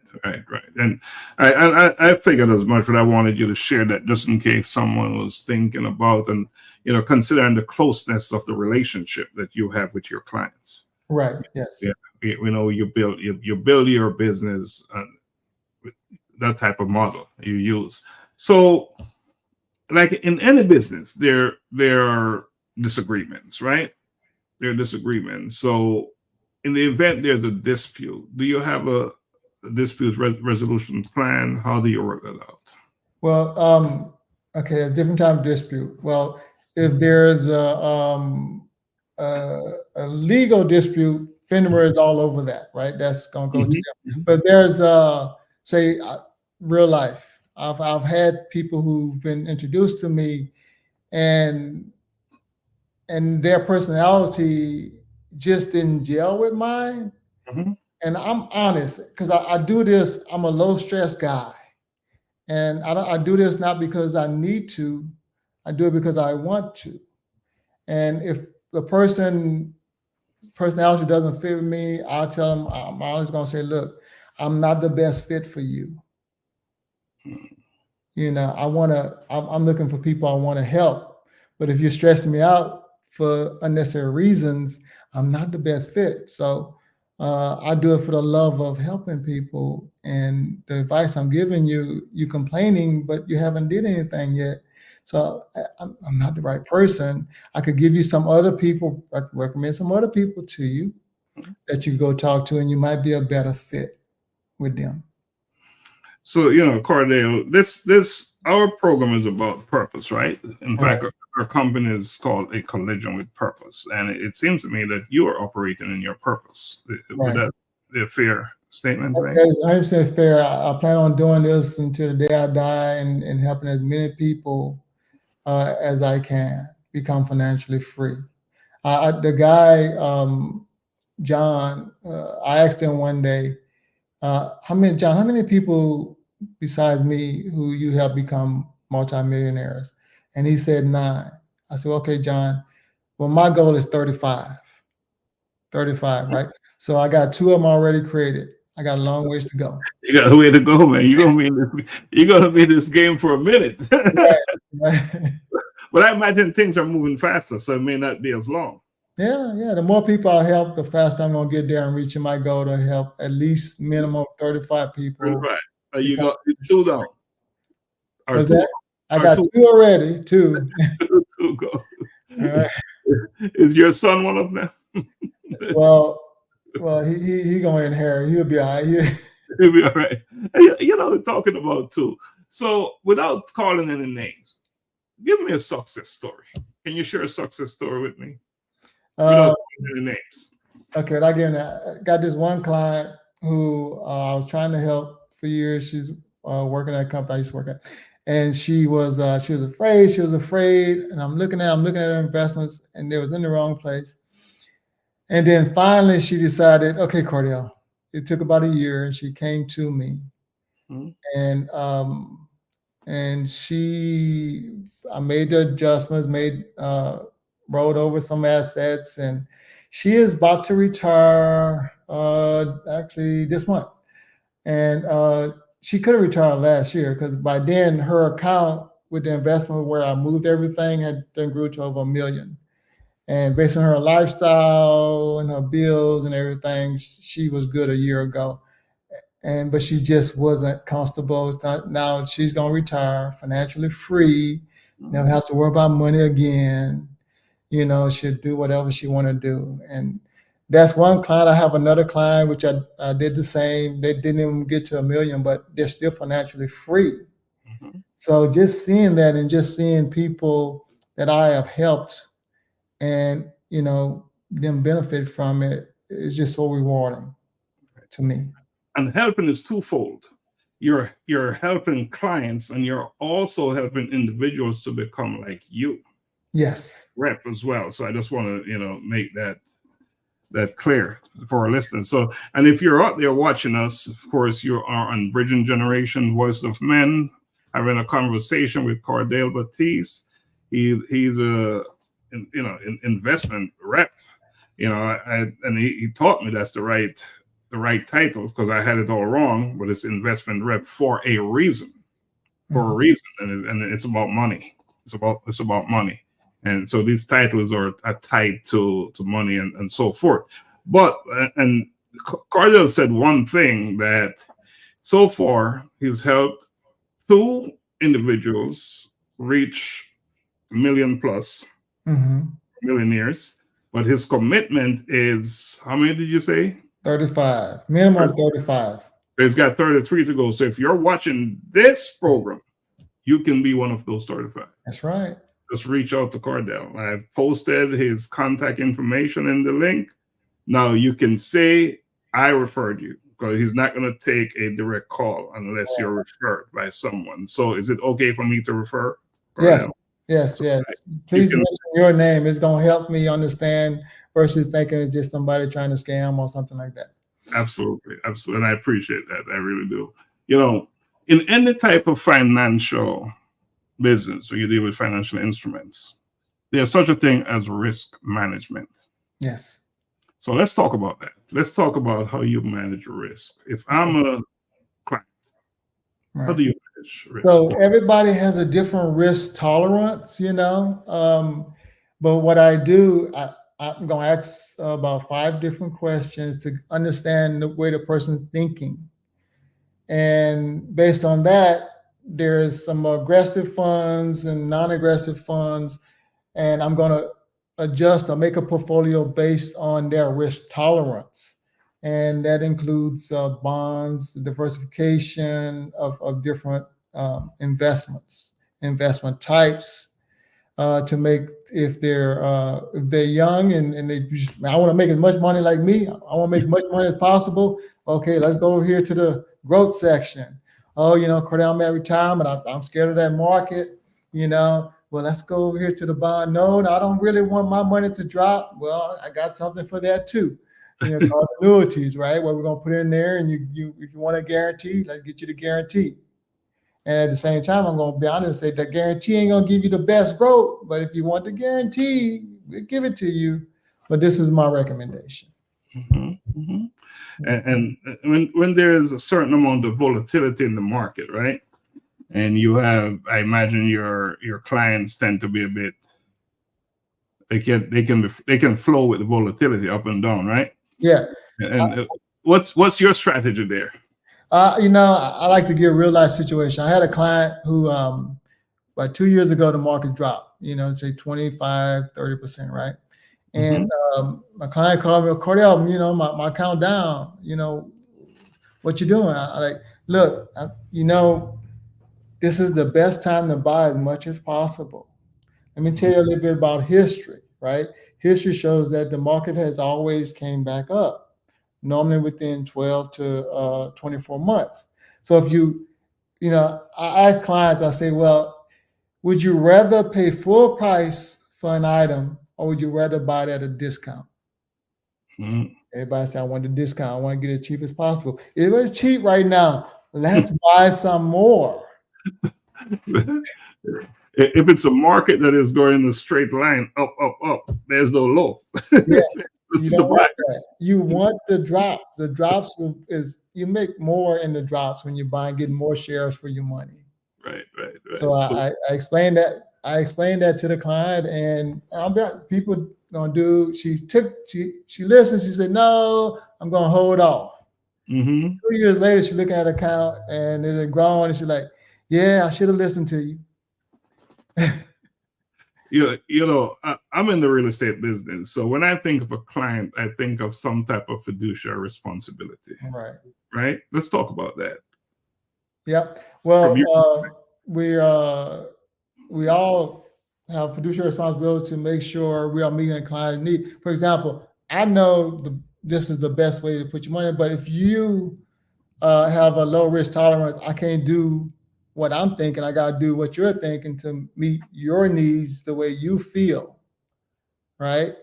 [SPEAKER 2] And I figured as much, but I wanted you to share that just in case someone was thinking about and considering the closeness of the relationship that you have with your clients.
[SPEAKER 3] Right. Yes.
[SPEAKER 2] Yeah. You build your business with that type of model you use. So, like in any business, there are disagreements, right? There are disagreements. So, in the event there's a dispute, do you have a dispute resolution plan? How do you work that out?
[SPEAKER 3] Well, okay, a different type of dispute. Well, if there's a legal dispute, FINRA is all over that, right? That's going to go to them. But there's, say, real life. I've had people who've been introduced to me, and their personality just didn't gel with mine. And I'm honest, because I do this. I'm a low stress guy, and I do this not because I need to. I do it because I want to. And if the personality doesn't fit with me, I'll tell them. I'm always going to say, "Look, I'm not the best fit for you. I'm looking for people I want to help. But if you're stressing me out for unnecessary reasons, I'm not the best fit." So I do it for the love of helping people. And the advice I'm giving you, you complaining, but you haven't did anything yet. So I'm not the right person. I could give you some other people. I could recommend some other people to you that you go talk to, and you might be a better fit with them.
[SPEAKER 2] So, Cardail, this our program is about purpose, right? In fact,
[SPEAKER 3] Right.
[SPEAKER 2] our company is called A Collision with Purpose, and it seems to me that you are operating in your purpose. Would
[SPEAKER 3] Right.
[SPEAKER 2] that be a fair statement, right?
[SPEAKER 3] That is 100% fair. I plan on doing this until the day I die, and helping as many people as I can become financially free. The guy, John, I asked him one day, how many people besides me who you have become multimillionaires? And he said 9. I said, okay, John, well, my goal is 35, right? So I got 2 of them already created. I got a long ways to go.
[SPEAKER 2] You got a way to go, man. You're gonna be in this game for a minute.
[SPEAKER 3] Right.
[SPEAKER 2] But I imagine things are moving faster, so it may not be as long.
[SPEAKER 3] Yeah. The more people I help, the faster I'm gonna get there and reaching my goal to help at least minimum 35 people.
[SPEAKER 2] Right. You got 2 down. Or
[SPEAKER 3] What's
[SPEAKER 2] 2.
[SPEAKER 3] that? I got 2 already. 2.
[SPEAKER 2] 2 go.
[SPEAKER 3] All right.
[SPEAKER 2] Is your son one of them?
[SPEAKER 3] Well, he gonna inherit. He'll be all right.
[SPEAKER 2] He'll be all right. Talking about 2. So, without calling any names, give me a success story. Can you share a success story with me? Without calling any names.
[SPEAKER 3] Okay, I got this one client who I was trying to help for years. She's working at a company I used to work at, and she was afraid. She was afraid, and I'm looking at her investments, and they was in the wrong place. And then finally, she decided, okay, Cardail. It took about a year, and she came to me, and I made the adjustments, rolled over some assets, and she is about to retire actually this month. And she could have retired last year, because by then her account with the investment where I moved everything had then grew to over $1 million. And based on her lifestyle and her bills and everything, she was good a year ago. But she just wasn't comfortable. Now she's gonna retire financially free, never have to worry about money again. She'll do whatever she want to do. And that's one client. I have another client which I did the same. They didn't even get to $1 million, but they're still financially free. So just seeing that, and just seeing people that I have helped, and them benefit from it, is just so rewarding to me.
[SPEAKER 2] And helping is twofold. You're helping clients, and you're also helping individuals to become like you.
[SPEAKER 3] Yes.
[SPEAKER 2] Rep as well. So I just want to make that clear for our listeners. So, and if you're out there watching us, of course, you are on Bridging Generation, Voice of Men, having a conversation with Cardail Batiste. He's a investment rep. And he taught me that's the right title, because I had it all wrong, but it's investment rep for a reason. And it's about money. It's about money. And so these titles are tied to money and so forth. But and Cardail said one thing, that so far he's helped 2 individuals reach $1 million plus, millionaires. But his commitment is, how many did you say?
[SPEAKER 3] 35, minimum of 35.
[SPEAKER 2] He's got 33 to go. So if you're watching this program, you can be one of those 35.
[SPEAKER 3] That's right.
[SPEAKER 2] Just reach out to Cardail. I've posted his contact information in the link. Now you can say I referred you, because he's not going to take a direct call unless you're referred by someone. So is it okay for me to refer?
[SPEAKER 3] Yes. Yes. Please mention your name. It's going to help me understand, versus thinking it's just somebody trying to scam or something like that.
[SPEAKER 2] Absolutely. And I appreciate that. I really do. In any type of financial business, where you deal with financial instruments, there's such a thing as risk management.
[SPEAKER 3] Yes.
[SPEAKER 2] So let's talk about that. Let's talk about how you manage risk. If I'm a client, how do you manage risk?
[SPEAKER 3] So everybody has a different risk tolerance, but what I do, I'm going to ask about 5 different questions to understand the way the person's thinking. And based on that, there's some aggressive funds and non-aggressive funds. And I'm going to adjust or make a portfolio based on their risk tolerance. And that includes bonds, diversification of different investment types, to make, if they're young and they just, I want to make as much money like me. I want to make as much money as possible. Okay, let's go over here to the growth section. Oh, Cardail, I'm at retirement. I'm scared of that market. Well, let's go over here to the bond. No, I don't really want my money to drop. Well, I got something for that too. Called annuities, right? Where we're gonna put it in there, and you if you want a guarantee, let's get you the guarantee. And at the same time, I'm gonna be honest and say that guarantee ain't gonna give you the best growth, but if you want the guarantee, we'll give it to you. But this is my recommendation.
[SPEAKER 2] Mm-hmm, mm-hmm. And when there's a certain amount of volatility in the market, right? And you have, I imagine your clients tend to be a bit, they can flow with the volatility up and down, right?
[SPEAKER 3] Yeah.
[SPEAKER 2] And what's your strategy there?
[SPEAKER 3] I like to give real life situation. I had a client who, about 2 years ago, the market dropped, say 25, 30%, right? And my client called me, Cardail, my account down, what you doing? I like, look, this is the best time to buy as much as possible. Let me tell you a little bit about history, right? History shows that the market has always came back up, normally within 12 to 24 months. So if I ask clients, I say, well, would you rather pay full price for an item, or would you rather buy it at a discount? Mm-hmm. Everybody say, I want the discount. I want to get it as cheap as possible. If it's cheap right now, let's buy some more.
[SPEAKER 2] If it's a market that is going in a straight line, up, there's no low.
[SPEAKER 3] Yes, you don't want that. You want the drop. The drops is, you make more in the drops when you're buying, getting more shares for your money.
[SPEAKER 2] Right.
[SPEAKER 3] So I explained that. I explained that to the client, and people gonna do. She listened. She said, "No, I'm gonna hold off." 2 years later, she looked at her account and it had grown, and she's like, "Yeah, I should have listened to you."
[SPEAKER 2] I'm in the real estate business. So when I think of a client, I think of some type of fiduciary responsibility. Right. Let's talk about that.
[SPEAKER 3] Yeah. Well, we all have fiduciary responsibility to make sure we are meeting a client's need. For example, I know this is the best way to put your money, but if you have a low risk tolerance, I can't do what I'm thinking. I got to do what you're thinking to meet your needs the way you feel, right?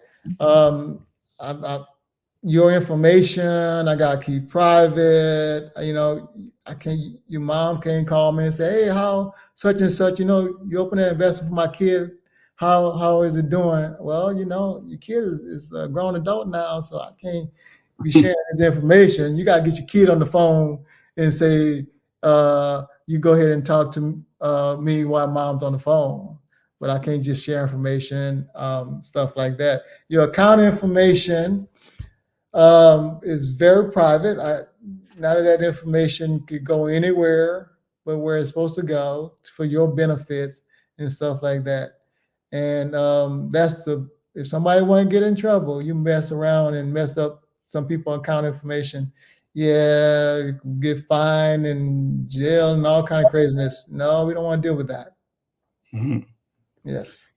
[SPEAKER 3] Your information, I got to keep private. Your mom can't call me and say, hey, how such and such, you open an investment for my kid. How is it doing? Well, your kid is a grown adult now, so I can't be sharing his information. You got to get your kid on the phone and say, you go ahead and talk to me while mom's on the phone, but I can't just share information, stuff like that. Your account information is very private. None of that information could go anywhere but where it's supposed to go for your benefits and stuff like that. And if somebody want to get in trouble, you mess around and mess up some people's account information. Yeah, you can get fined and jail and all kind of craziness. No, we don't want to deal with that. Yes.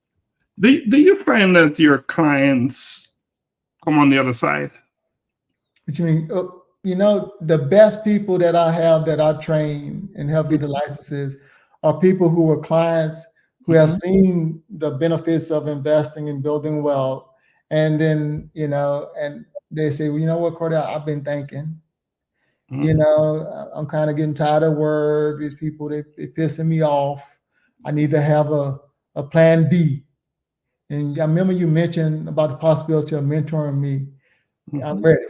[SPEAKER 2] Do you find that your clients come on the other side?
[SPEAKER 3] What you mean? The best people that I have that I train and help get the licenses are people who are clients who have seen the benefits of investing and building wealth. And then, and they say, well, you know what, Cardail, I've been thinking, I'm kind of getting tired of work. These people, they're pissing me off. I need to have a plan B. And I remember you mentioned about the possibility of mentoring me. I'm ready.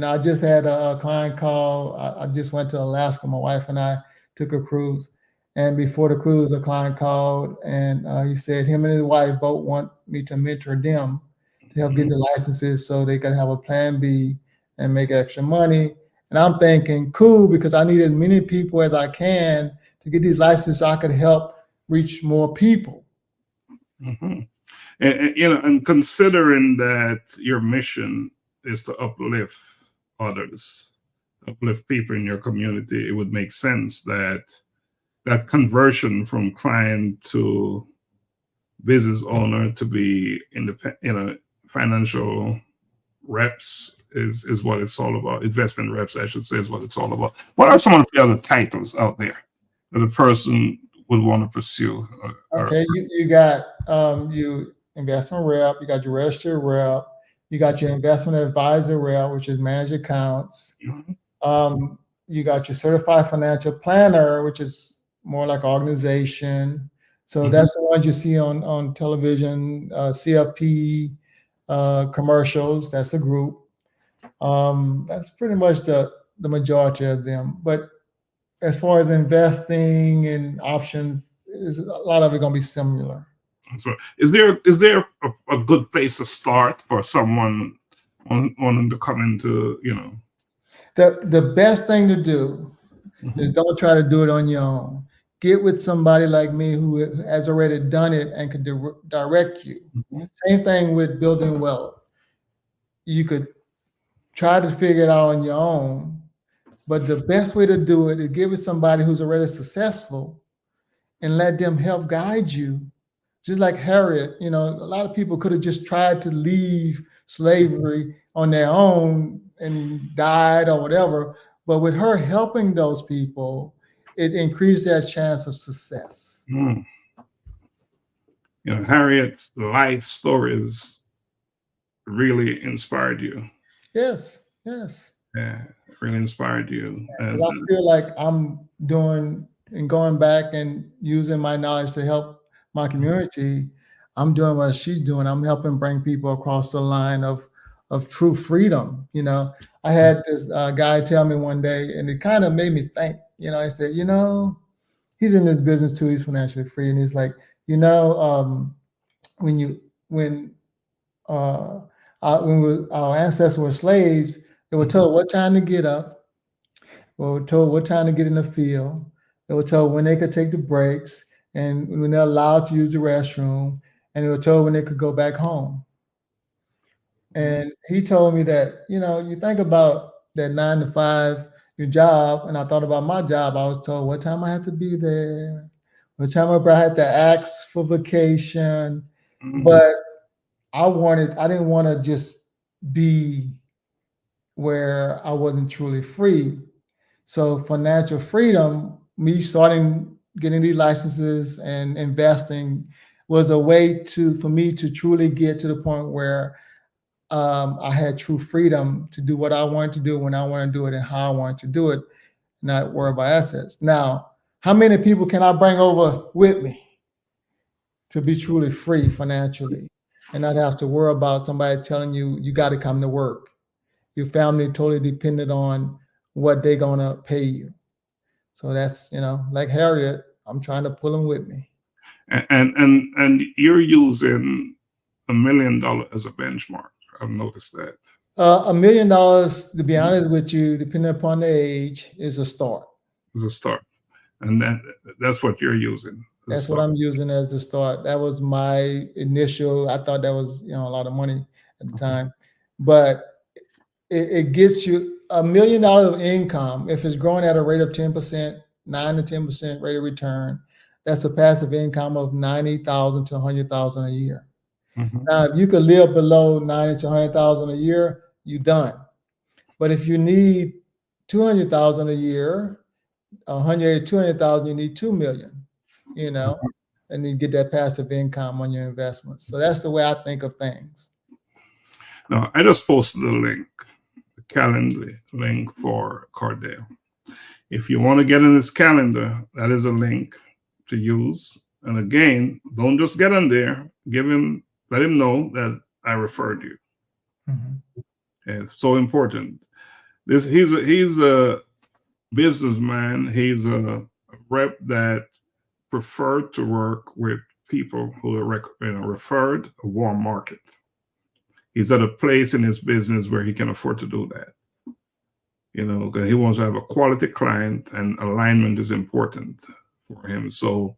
[SPEAKER 3] I just had a client call. I just went to Alaska. My wife and I took a cruise. And before the cruise, a client called and he said him and his wife both want me to mentor them to help get the licenses so they can have a plan B and make extra money. And I'm thinking, cool, because I need as many people as I can to get these licenses so I could help reach more people.
[SPEAKER 2] And, and considering that your mission is to uplift others, uplift people in your community, it would make sense that that conversion from client to business owner to be independent, financial reps is what it's all about. Investment reps, I should say, is what it's all about. What are some of the other titles out there that a person would want to pursue?
[SPEAKER 3] Okay, you got you investment rep, you got your registered rep, you got your investment advisor rep, which is managed accounts. You got your certified financial planner, which is more like organization. So that's the ones you see on television, CFP commercials. That's a group. That's pretty much the majority of them. But as far as investing and options, is a lot of it going to be similar.
[SPEAKER 2] So is there a good place to start for someone wanting to come into,
[SPEAKER 3] The best thing to do is don't try to do it on your own. Get with somebody like me who has already done it and can direct you. Same thing with building wealth. You could try to figure it out on your own, but the best way to do it is give it somebody who's already successful and let them help guide you. Just like Harriet, a lot of people could have just tried to leave slavery on their own and died or whatever. But with her helping those people, it increased their chance of success.
[SPEAKER 2] Harriet's life stories really inspired you.
[SPEAKER 3] Yes.
[SPEAKER 2] Yeah, really inspired you. And
[SPEAKER 3] I feel like I'm doing and going back and using my knowledge to help my community. I'm doing what she's doing. I'm helping bring people across the line of true freedom. I had this guy tell me one day, and it kind of made me think. I said, he's in this business too. He's financially free, and he's like, when our ancestors were slaves, they were told what time to get up. They were told what time to get in the field. They were told when they could take the breaks and when they're allowed to use the restroom. And they were told when they could go back home. And he told me that, you think about that 9 to 5, your job. And I thought about my job. I was told what time I had to be there, what time I had to ask for vacation. But I didn't want to just be where I wasn't truly free. So financial freedom, me starting getting these licenses and investing was a way for me to truly get to the point where I had true freedom to do what I wanted to do when I wanted to do it and how I wanted to do it, not worry about assets. Now, how many people can I bring over with me to be truly free financially and not have to worry about somebody telling you, you got to come to work? Your family totally dependent on what they're going to pay you. So that's, like Harriet, I'm trying to pull them with me.
[SPEAKER 2] And you're using $1 million as a benchmark. I've noticed that.
[SPEAKER 3] $1 million, to be honest with you, depending upon the age, is a start.
[SPEAKER 2] It's a start. And that's what you're using.
[SPEAKER 3] That's what I'm using as the start. That was my initial, I thought that was, a lot of money at the time. But it gets you $1 million of income. If it's growing at a rate of 10%, 9 to 10% rate of return, that's a passive income of $90,000 to $100,000 a year. Now, if you could live below $90,000 to $100,000 a year, you're done. But if you need $200,000 a year, $200,000, you need $2 million, and you get that passive income on your investments. So that's the way I think of things.
[SPEAKER 2] Now, I just posted a link, the calendar link for Cardail. If you want to get in this calendar, that is a link to use. And again, don't just get in there. Let him know that I referred you. It's so important. He's a businessman. He's a rep that preferred to work with people who are referred a warm market. he's at a place in his business where he can afford to do that. You know, 'cause he wants to have a quality client, and alignment is important for him. So,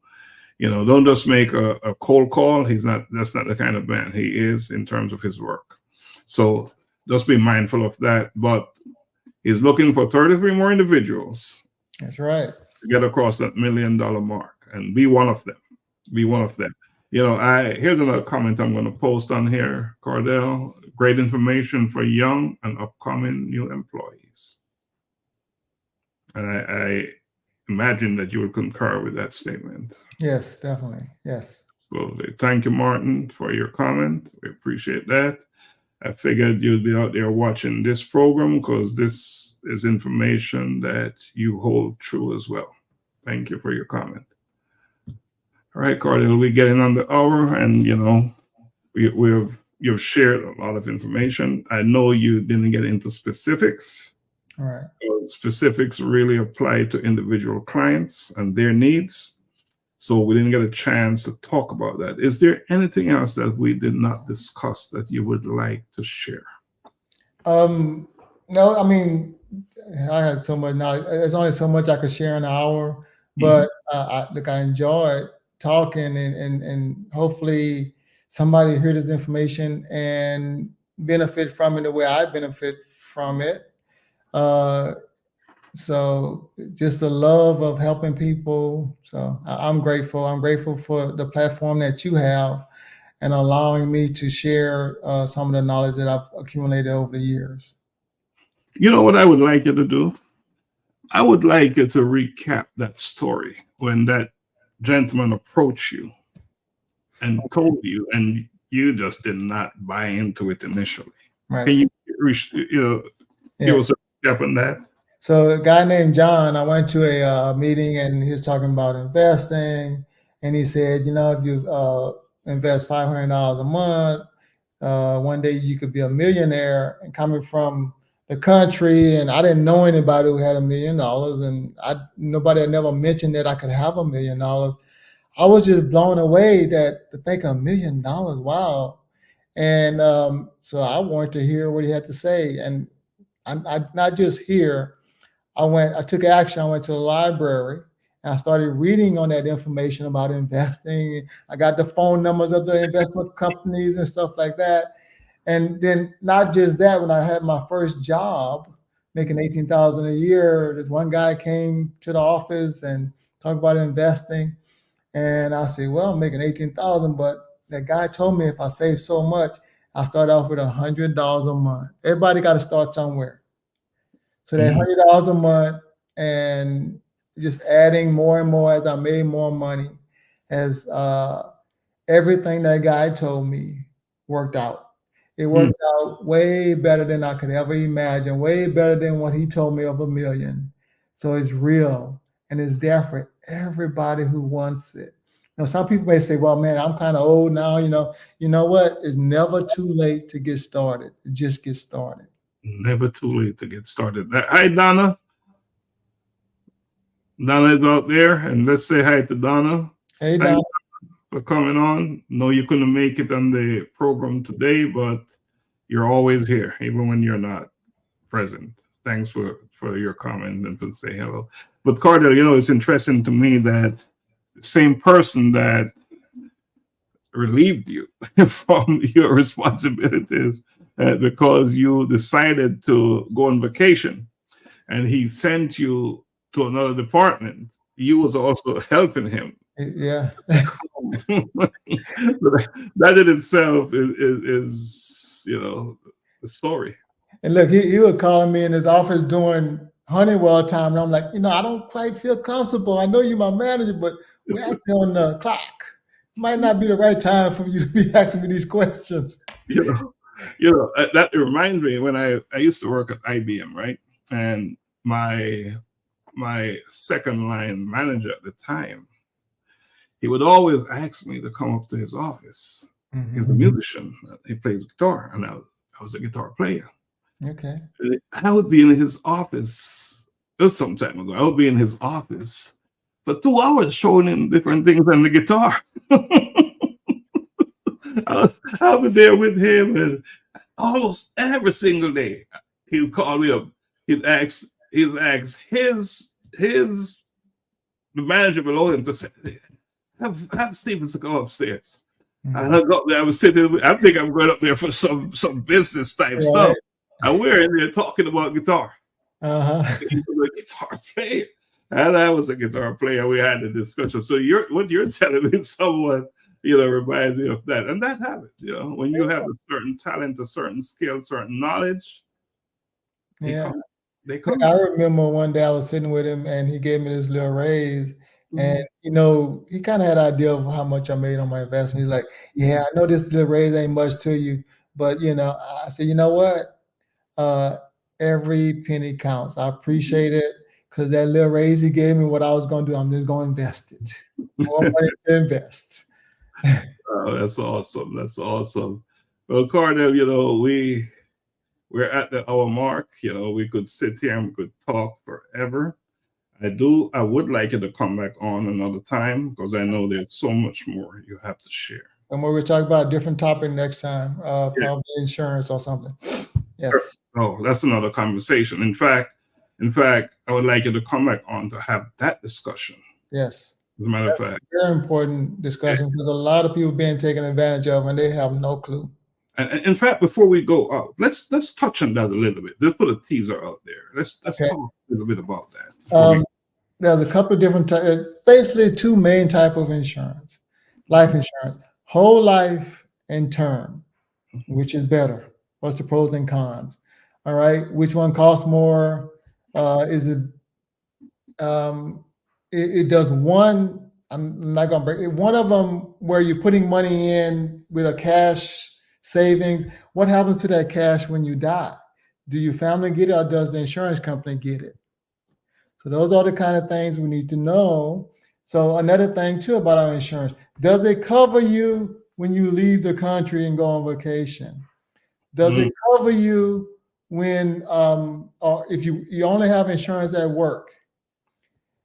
[SPEAKER 2] you know, don't just make a cold call. That's not the kind of man he is in terms of his work. So just be mindful of that. But he's looking for 33 more individuals.
[SPEAKER 3] That's right.
[SPEAKER 2] To get across that $1 million mark, and be one of them. Be one of them. You know, here's another comment I'm going to post on here, Cardail. Great information for young and upcoming new employees. And I imagine that you would concur with that statement.
[SPEAKER 3] Yes, definitely. Yes.
[SPEAKER 2] So thank you, Martin, for your comment. We appreciate that. I figured you'd be out there watching this program because this is information that you hold true as well. Thank you for your comment. All right, Cardail, we're getting on the hour, and you know, you've shared a lot of information. I know you didn't get into specifics.
[SPEAKER 3] All right.
[SPEAKER 2] Specifics really apply to individual clients and their needs. So we didn't get a chance to talk about that. Is there anything else that we did not discuss that you would like to share?
[SPEAKER 3] No, I mean, I had so much knowledge. There's only so much I could share in an hour, but I enjoyed talking, and hopefully somebody heard this information and benefit from it the way I benefit from it. So just the love of helping people. So I'm grateful. I'm grateful for the platform that you have and allowing me to share some of the knowledge that I've accumulated over the years.
[SPEAKER 2] You know what I would like you to do? I would like you to recap that story when that gentleman approached you and told you, and you just did not buy into it initially.
[SPEAKER 3] Right.
[SPEAKER 2] Can you give us a recap on that?
[SPEAKER 3] So a guy named John, I went to a meeting, and he was talking about investing, and he said, you know, if you invest $500 a month, one day you could be a millionaire. And coming from the country, and I didn't know anybody who had $1 million, and nobody had never mentioned that I could have $1 million. I was just blown away to think $1 million, wow. And so I wanted to hear what he had to say, and I not just hear. I took action. I went to the library and I started reading on that information about investing. I got the phone numbers of the investment companies and stuff like that. And then not just that, when I had my first job, making $18,000 a year, this one guy came to the office and talked about investing. And I said, well, I'm making $18,000, but that guy told me if I save so much, I start off with $100 a month. Everybody got to start somewhere. So that $100 a month, and just adding more and more as I made more money, as everything that guy told me worked out. It worked out way better than I could ever imagine, way better than what he told me of $1 million. So it's real, and it's there for everybody who wants it. You know, some people may say, well, man, I'm kind of old now. You know what? It's never too late to get started. Just get started.
[SPEAKER 2] Never too late to get started. Hi, Donna. Donna is out there, and let's say hi to Donna.
[SPEAKER 3] Hey, Donna.
[SPEAKER 2] For coming on. No, you couldn't make it on the program today, but you're always here, even when you're not present. Thanks for your comment and for saying hello. But Cardail, you know, it's interesting to me that the same person that relieved you from your responsibilities because you decided to go on vacation and he sent you to another department, you was also helping him.
[SPEAKER 3] Yeah.
[SPEAKER 2] That in itself is you know, the story.
[SPEAKER 3] And look, he was calling me in his office during Honeywell time, and I'm like, I don't quite feel comfortable. I know you're my manager, but we're actually on the clock. Might not be the right time for you to be asking me these questions.
[SPEAKER 2] That reminds me when I used to work at IBM, right? And my second line manager at the time, he would always ask me to come up to his office. He's a musician. He plays guitar, and I was a guitar player.
[SPEAKER 3] Okay.
[SPEAKER 2] And I would be in his office. It was some time ago. I would be in his office for 2 hours showing him different things on the guitar. I'll be there with him, and almost every single day. He'll call me up. He'd ask his the manager below him to say, have Stevens go upstairs. And I got there, I was sitting, I think I'm going up there for some business type stuff.
[SPEAKER 3] Right.
[SPEAKER 2] And we're in there talking about guitar.
[SPEAKER 3] Uh-huh.
[SPEAKER 2] He's a guitar player. And I was a guitar player. We had a discussion. So what you're telling me somewhat, reminds me of that. And that happens, when you have a certain talent, a certain skill, certain knowledge,
[SPEAKER 3] Yeah.
[SPEAKER 2] they come.
[SPEAKER 3] I remember one day I was sitting with him and he gave me this little raise. And he kind of had an idea of how much I made on my investment. He's like, yeah, I know this little raise ain't much to you, but I said, you know what? Every penny counts. I appreciate it because that little raise he gave me, what I was going to do, I'm just going to invest it. More money to invest.
[SPEAKER 2] Oh, that's awesome. That's awesome. Well, Cardail, we're at the hour mark. We could sit here and we could talk forever. I would like you to come back on another time because I know there's so much more you have to share.
[SPEAKER 3] And we'll talk about a different topic next time, probably insurance or something. Yes.
[SPEAKER 2] Oh, that's another conversation. In fact, I would like you to come back on to have that discussion.
[SPEAKER 3] Yes.
[SPEAKER 2] As a matter of fact,
[SPEAKER 3] very important discussion because a lot of people being taken advantage of and they have no clue.
[SPEAKER 2] And in fact, before we go out, let's touch on that a little bit. Let's put a teaser out there. Let's talk a little bit about that.
[SPEAKER 3] There's a couple of different basically two main type of insurance. Life insurance, whole life and term, which is better. What's the pros and cons? All right, which one costs more? It does one. I'm not gonna break it. One of them where you're putting money in with a cash savings. What happens to that cash when you die? Do your family get it or does the insurance company get it? So those are the kind of things we need to know. So another thing too about our insurance, does it cover you when you leave the country and go on vacation? Does it cover you when, or if you only have insurance at work?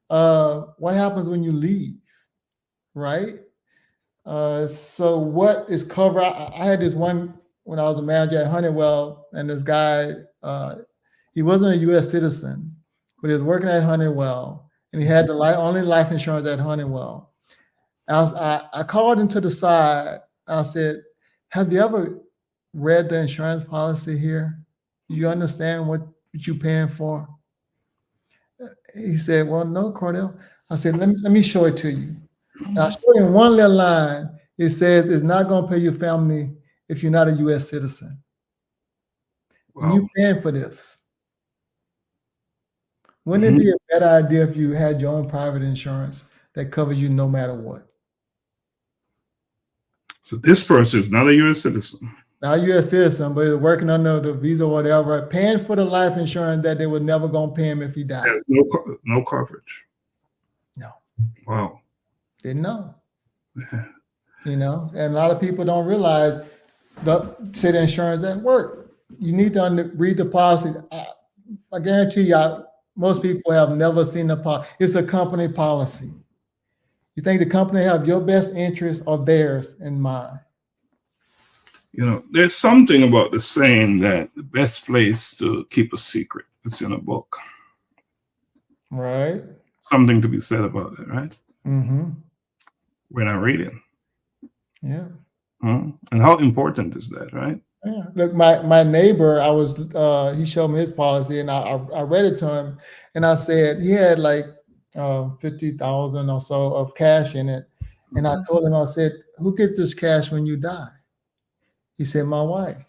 [SPEAKER 3] What happens when you leave, right? So what is covered? I had this one when I was a manager at Honeywell, and this guy, he wasn't a U.S. citizen, but he was working at Honeywell, and he had the only life insurance at Honeywell. I called him to the side. I said, have you ever read the insurance policy here? You understand what you're paying for? He said, well, no, Cardail. I said, let me show it to you. And I showed him one little line. It says it's not going to pay your family if you're not a U.S. citizen. Wow. You're paying for this. Wouldn't it be a better idea if you had your own private insurance that covers you no matter what?
[SPEAKER 2] So this person is not a U.S. citizen.
[SPEAKER 3] Not a U.S. citizen, but he's working under the visa or whatever, paying for the life insurance that they were never going to pay him if he died.
[SPEAKER 2] No coverage.
[SPEAKER 3] No.
[SPEAKER 2] Wow.
[SPEAKER 3] Didn't know. And a lot of people don't realize the insurance at work. You need to read the policy. I guarantee you, most people have never seen the policy. It's a company policy. You think the company have your best interest or theirs in mind?
[SPEAKER 2] There's something about the saying that the best place to keep a secret is in a book.
[SPEAKER 3] Right.
[SPEAKER 2] Something to be said about it, right?
[SPEAKER 3] Mm-hmm.
[SPEAKER 2] We're not reading.
[SPEAKER 3] Yeah.
[SPEAKER 2] And how important is that, right?
[SPEAKER 3] Yeah. Look, my neighbor, he showed me his policy and I read it to him and I said he had like 50,000 or so of cash in it. And I told him, I said, who gets this cash when you die? He said, my wife.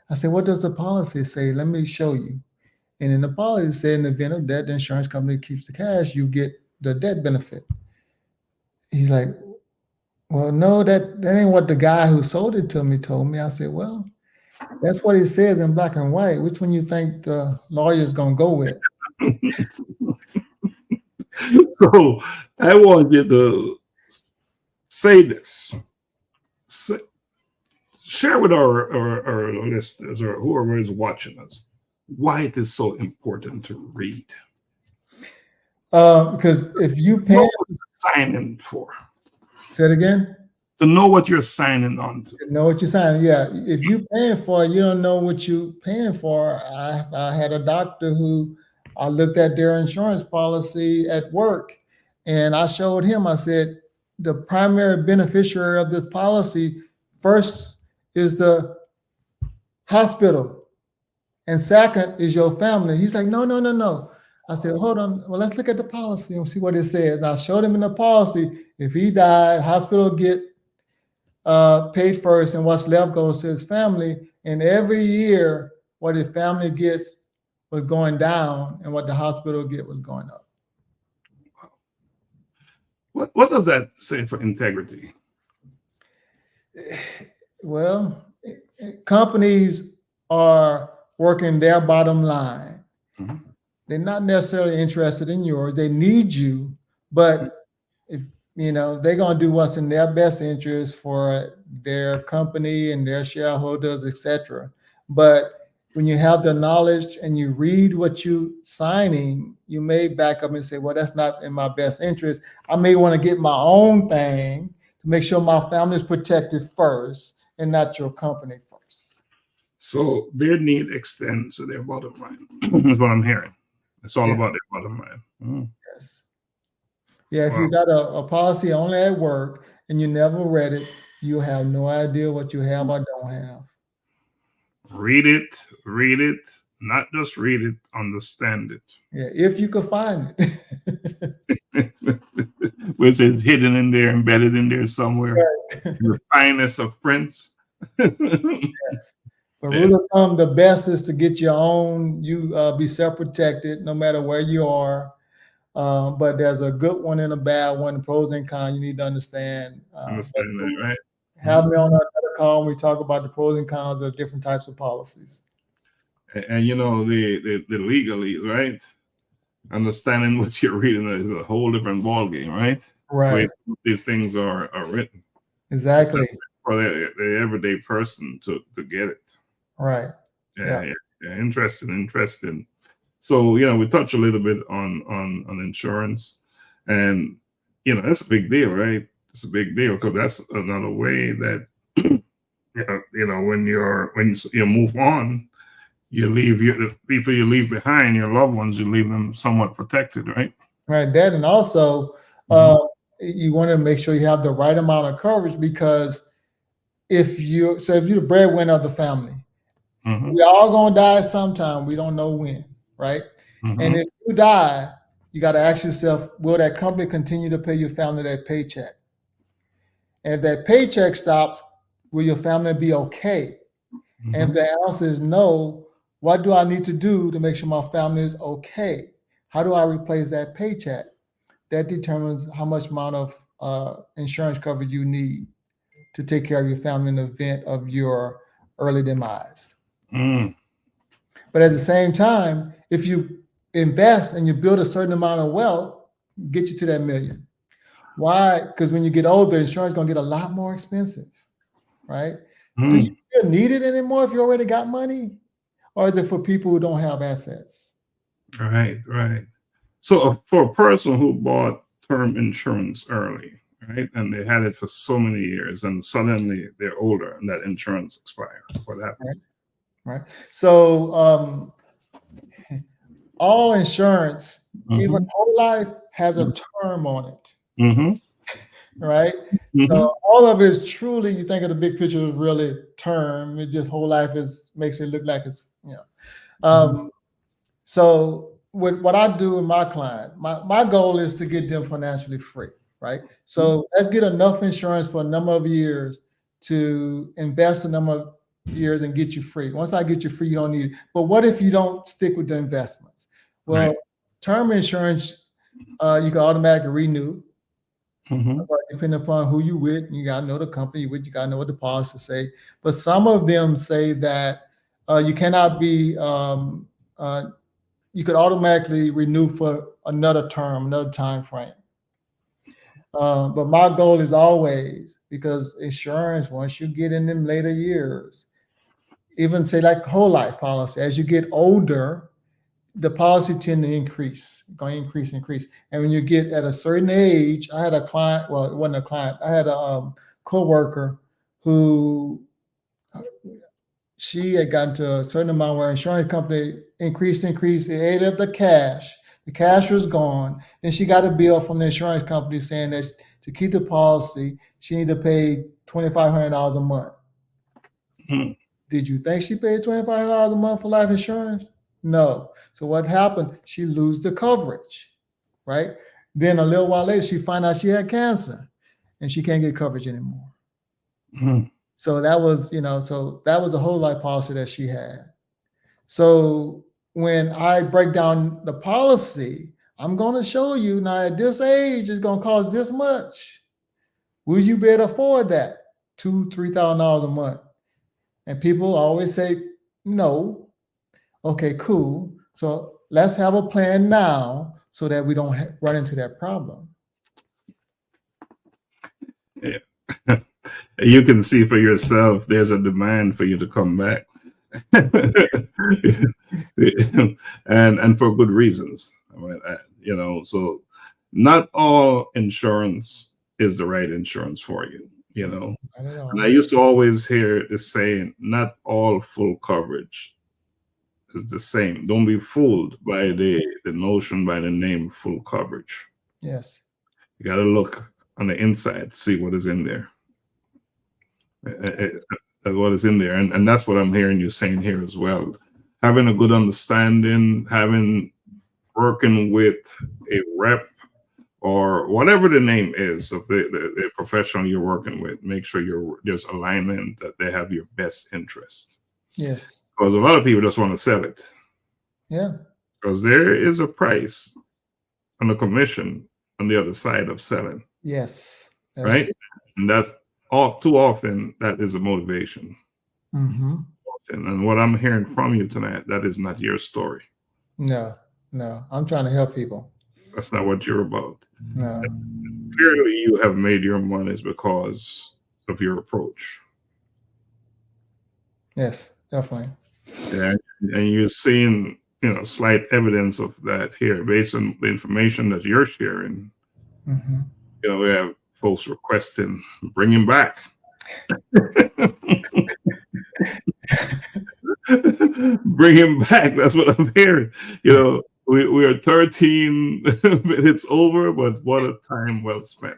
[SPEAKER 3] I said, what does the policy say? Let me show you. And in the policy it said in the event of death, the insurance company keeps the cash, you get the death benefit. He's like, well, no, that ain't what the guy who sold it to me told me. I said, well, that's what it says in black and white. Which one you think the lawyer's going to go with?
[SPEAKER 2] So I want you to say this. Share with our listeners or whoever is watching us why it is so important to read.
[SPEAKER 3] Because if you pay,
[SPEAKER 2] signing for.
[SPEAKER 3] Say it again.
[SPEAKER 2] To know what you're signing on to.
[SPEAKER 3] Know what you're signing. Yeah, if you paying for it, you don't know what you paying for. I had a doctor who I looked at their insurance policy at work, and I showed him. I said, the primary beneficiary of this policy first is the hospital, and second is your family. He's like, no, no, no, no. I said, hold on. Well, let's look at the policy and see what it says. And I showed him in the policy. If he died, hospital get paid first, and what's left goes to his family. And every year, what his family gets was going down, and what the hospital get was going up.
[SPEAKER 2] What does that say for integrity?
[SPEAKER 3] Well, companies are working their bottom line.
[SPEAKER 2] Mm-hmm.
[SPEAKER 3] They're not necessarily interested in yours. They need you, but if they're going to do what's in their best interest for their company and their shareholders, etc. But when you have the knowledge and you read what you're signing, you may back up and say, well, that's not in my best interest. I may want to get my own thing to make sure my family is protected first and not your company first.
[SPEAKER 2] So their need extends to their bottom line. That's what I'm hearing. It's all about their bottom line. Mm.
[SPEAKER 3] Yes. Yeah, if you got a policy only at work and you never read it, you have no idea what you have or don't have.
[SPEAKER 2] Read it, not just read it, understand it.
[SPEAKER 3] Yeah, if you could find it.
[SPEAKER 2] Which is hidden in there, embedded in there somewhere.
[SPEAKER 3] Right.
[SPEAKER 2] The finest of prints.
[SPEAKER 3] Yes. But rule of thumb, the best is to get your own. You be self-protected no matter where you are. But there's a good one and a bad one, pros and cons. You need to understand.
[SPEAKER 2] Understand that, right?
[SPEAKER 3] Have me on another call when we talk about the pros and cons of different types of policies.
[SPEAKER 2] And the legally, right? Understanding what you're reading is a whole different ballgame, right?
[SPEAKER 3] Right.
[SPEAKER 2] These things are written.
[SPEAKER 3] Exactly.
[SPEAKER 2] For the everyday person to get it.
[SPEAKER 3] Right.
[SPEAKER 2] Yeah. Interesting. So, we touched a little bit on insurance, and that's a big deal, right? It's a big deal because that's another way that when you move on, you leave the people you leave behind, your loved ones, you leave them somewhat protected, right?
[SPEAKER 3] Right. That, and also you want to make sure you have the right amount of coverage, because if you're the breadwinner of the family, we all gonna die sometime. We don't know when, right? And if you die, you got to ask yourself, will that company continue to pay your family that paycheck? And if that paycheck stops, will your family be okay? And if the answer is no, what do I need to do to make sure my family is okay? How do I replace that paycheck? That determines how much amount of insurance coverage you need to take care of your family in the event of your early demise. But at the same time, if you invest and you build a certain amount of wealth, get you to that million. Why? Because when you get older, insurance is going to get a lot more expensive, right? Do you still need it anymore if you already got money? Or is it for people who don't have assets?
[SPEAKER 2] Right. So for a person who bought term insurance early, right, and they had it for so many years, and suddenly they're older and that insurance expires, what happens?
[SPEAKER 3] Right. So all insurance, even whole life, has a term on it. Right. So all of it is truly, you think of the big picture, is really term. It just whole life makes it look like it's So what I do with my client, my goal is to get them financially free, right? So let's get enough insurance for a number of years to invest a number of years and get you free. Once I get you free, you don't need it. But what if you don't stick with the investments? Well, term insurance, you can automatically renew. Depending upon who you with, you got to know the company you with, you got to know what the policy say. But some of them say that you cannot be, you could automatically renew for another term, another time frame. But my goal is always, because insurance, once you get in them later years, even say like whole life policy, as you get older, the policy tend to increase, going to increase. And when you get at a certain age, I had a client, well, it wasn't a client, I had a coworker who she had gotten to a certain amount where insurance company increased. They ate up the cash. The cash was gone. Then she got a bill from the insurance company saying that to keep the policy, she needed to pay $2,500 a month.
[SPEAKER 2] Mm.
[SPEAKER 3] Did you think she paid $2,500 a month for life insurance? No. So what happened? She lose the coverage, right? Then a little while later, she find out she had cancer, and she can't get coverage anymore.
[SPEAKER 2] Mm.
[SPEAKER 3] So that was, so that was a whole life policy that she had. So when I break down the policy, I'm going to show you now at this age, it's going to cost this much. Will you be able to afford that? $2,000-$3,000 a month? And people always say, no. Okay, cool. So let's have a plan now so that we don't run into that problem.
[SPEAKER 2] Yeah. You can see for yourself, there's a demand for you to come back. and for good reasons. So not all insurance is the right insurance for you, And I used to always hear the saying, not all full coverage is the same. Don't be fooled by the notion, by the name full coverage.
[SPEAKER 3] Yes.
[SPEAKER 2] You got to look on the inside to see what is in there. What is in there. And that's what I'm hearing you saying here as well. Having a good understanding, working with a rep or whatever the name is of the professional you're working with, make sure there's alignment, that they have your best interest.
[SPEAKER 3] Yes.
[SPEAKER 2] Because a lot of people just want to sell it.
[SPEAKER 3] Yeah.
[SPEAKER 2] Because there is a price and a commission on the other side of selling.
[SPEAKER 3] Yes.
[SPEAKER 2] Right? True. And that's too often that is a motivation.
[SPEAKER 3] Mm-hmm.
[SPEAKER 2] And what I'm hearing from you tonight, that is not your story.
[SPEAKER 3] No. I'm trying to help people.
[SPEAKER 2] That's not what you're about.
[SPEAKER 3] No.
[SPEAKER 2] Clearly, you have made your monies because of your approach.
[SPEAKER 3] Yes, definitely.
[SPEAKER 2] Yeah, and you're seeing, slight evidence of that here based on the information that you're sharing.
[SPEAKER 3] Mm-hmm.
[SPEAKER 2] We have folks requesting, bring him back. Bring him back. That's what I'm hearing. We are 13 minutes over, but what a time well spent.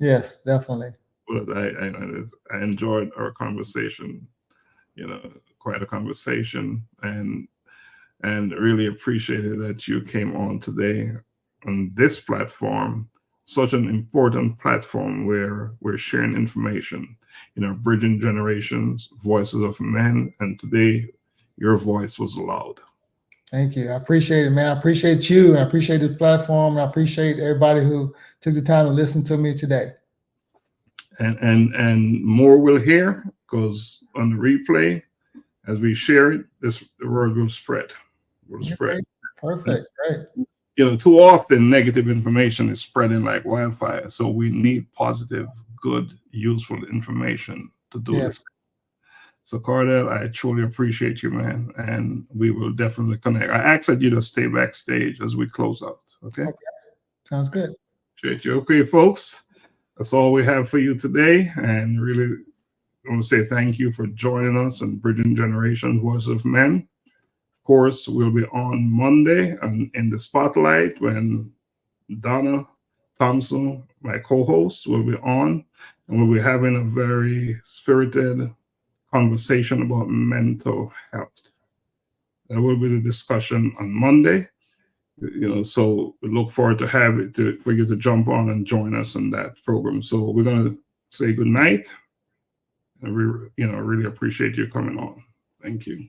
[SPEAKER 3] Yes, definitely.
[SPEAKER 2] But I enjoyed our conversation. Quite a conversation, and really appreciated that you came on today on this platform, such an important platform where we're sharing information, bridging generations, voices of men, and today your voice was loud. Thank you. I appreciate it, man. I appreciate you, and I appreciate the platform, and I appreciate everybody who took the time to listen to me today. And more we'll hear, because on the replay, as we share it, the word will spread. Perfect. Right. Too often negative information is spreading like wildfire. So we need positive, good, useful information to do this. So Cardail, I truly appreciate you, man. And we will definitely connect. I ask that you to stay backstage as we close out. Okay. Sounds good. Appreciate you. Okay, folks. That's all we have for you today. And really, I want to say thank you for joining us on Bridging Generation Voice of Men. Of course, we'll be on Monday and in the spotlight when Donna Thompson, my co-host, will be on, and we'll be having a very spirited conversation about mental health. That will be the discussion on Monday. So we look forward to for you to jump on and join us in that program. So we're going to say good night. And we, really appreciate you coming on. Thank you.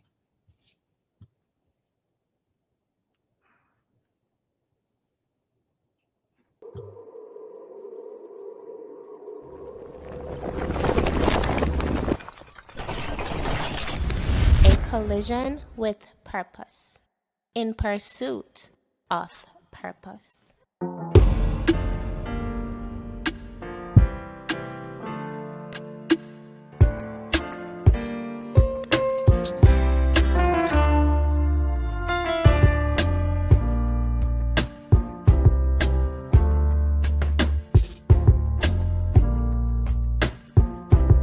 [SPEAKER 1] A collision with purpose, in pursuit of purpose.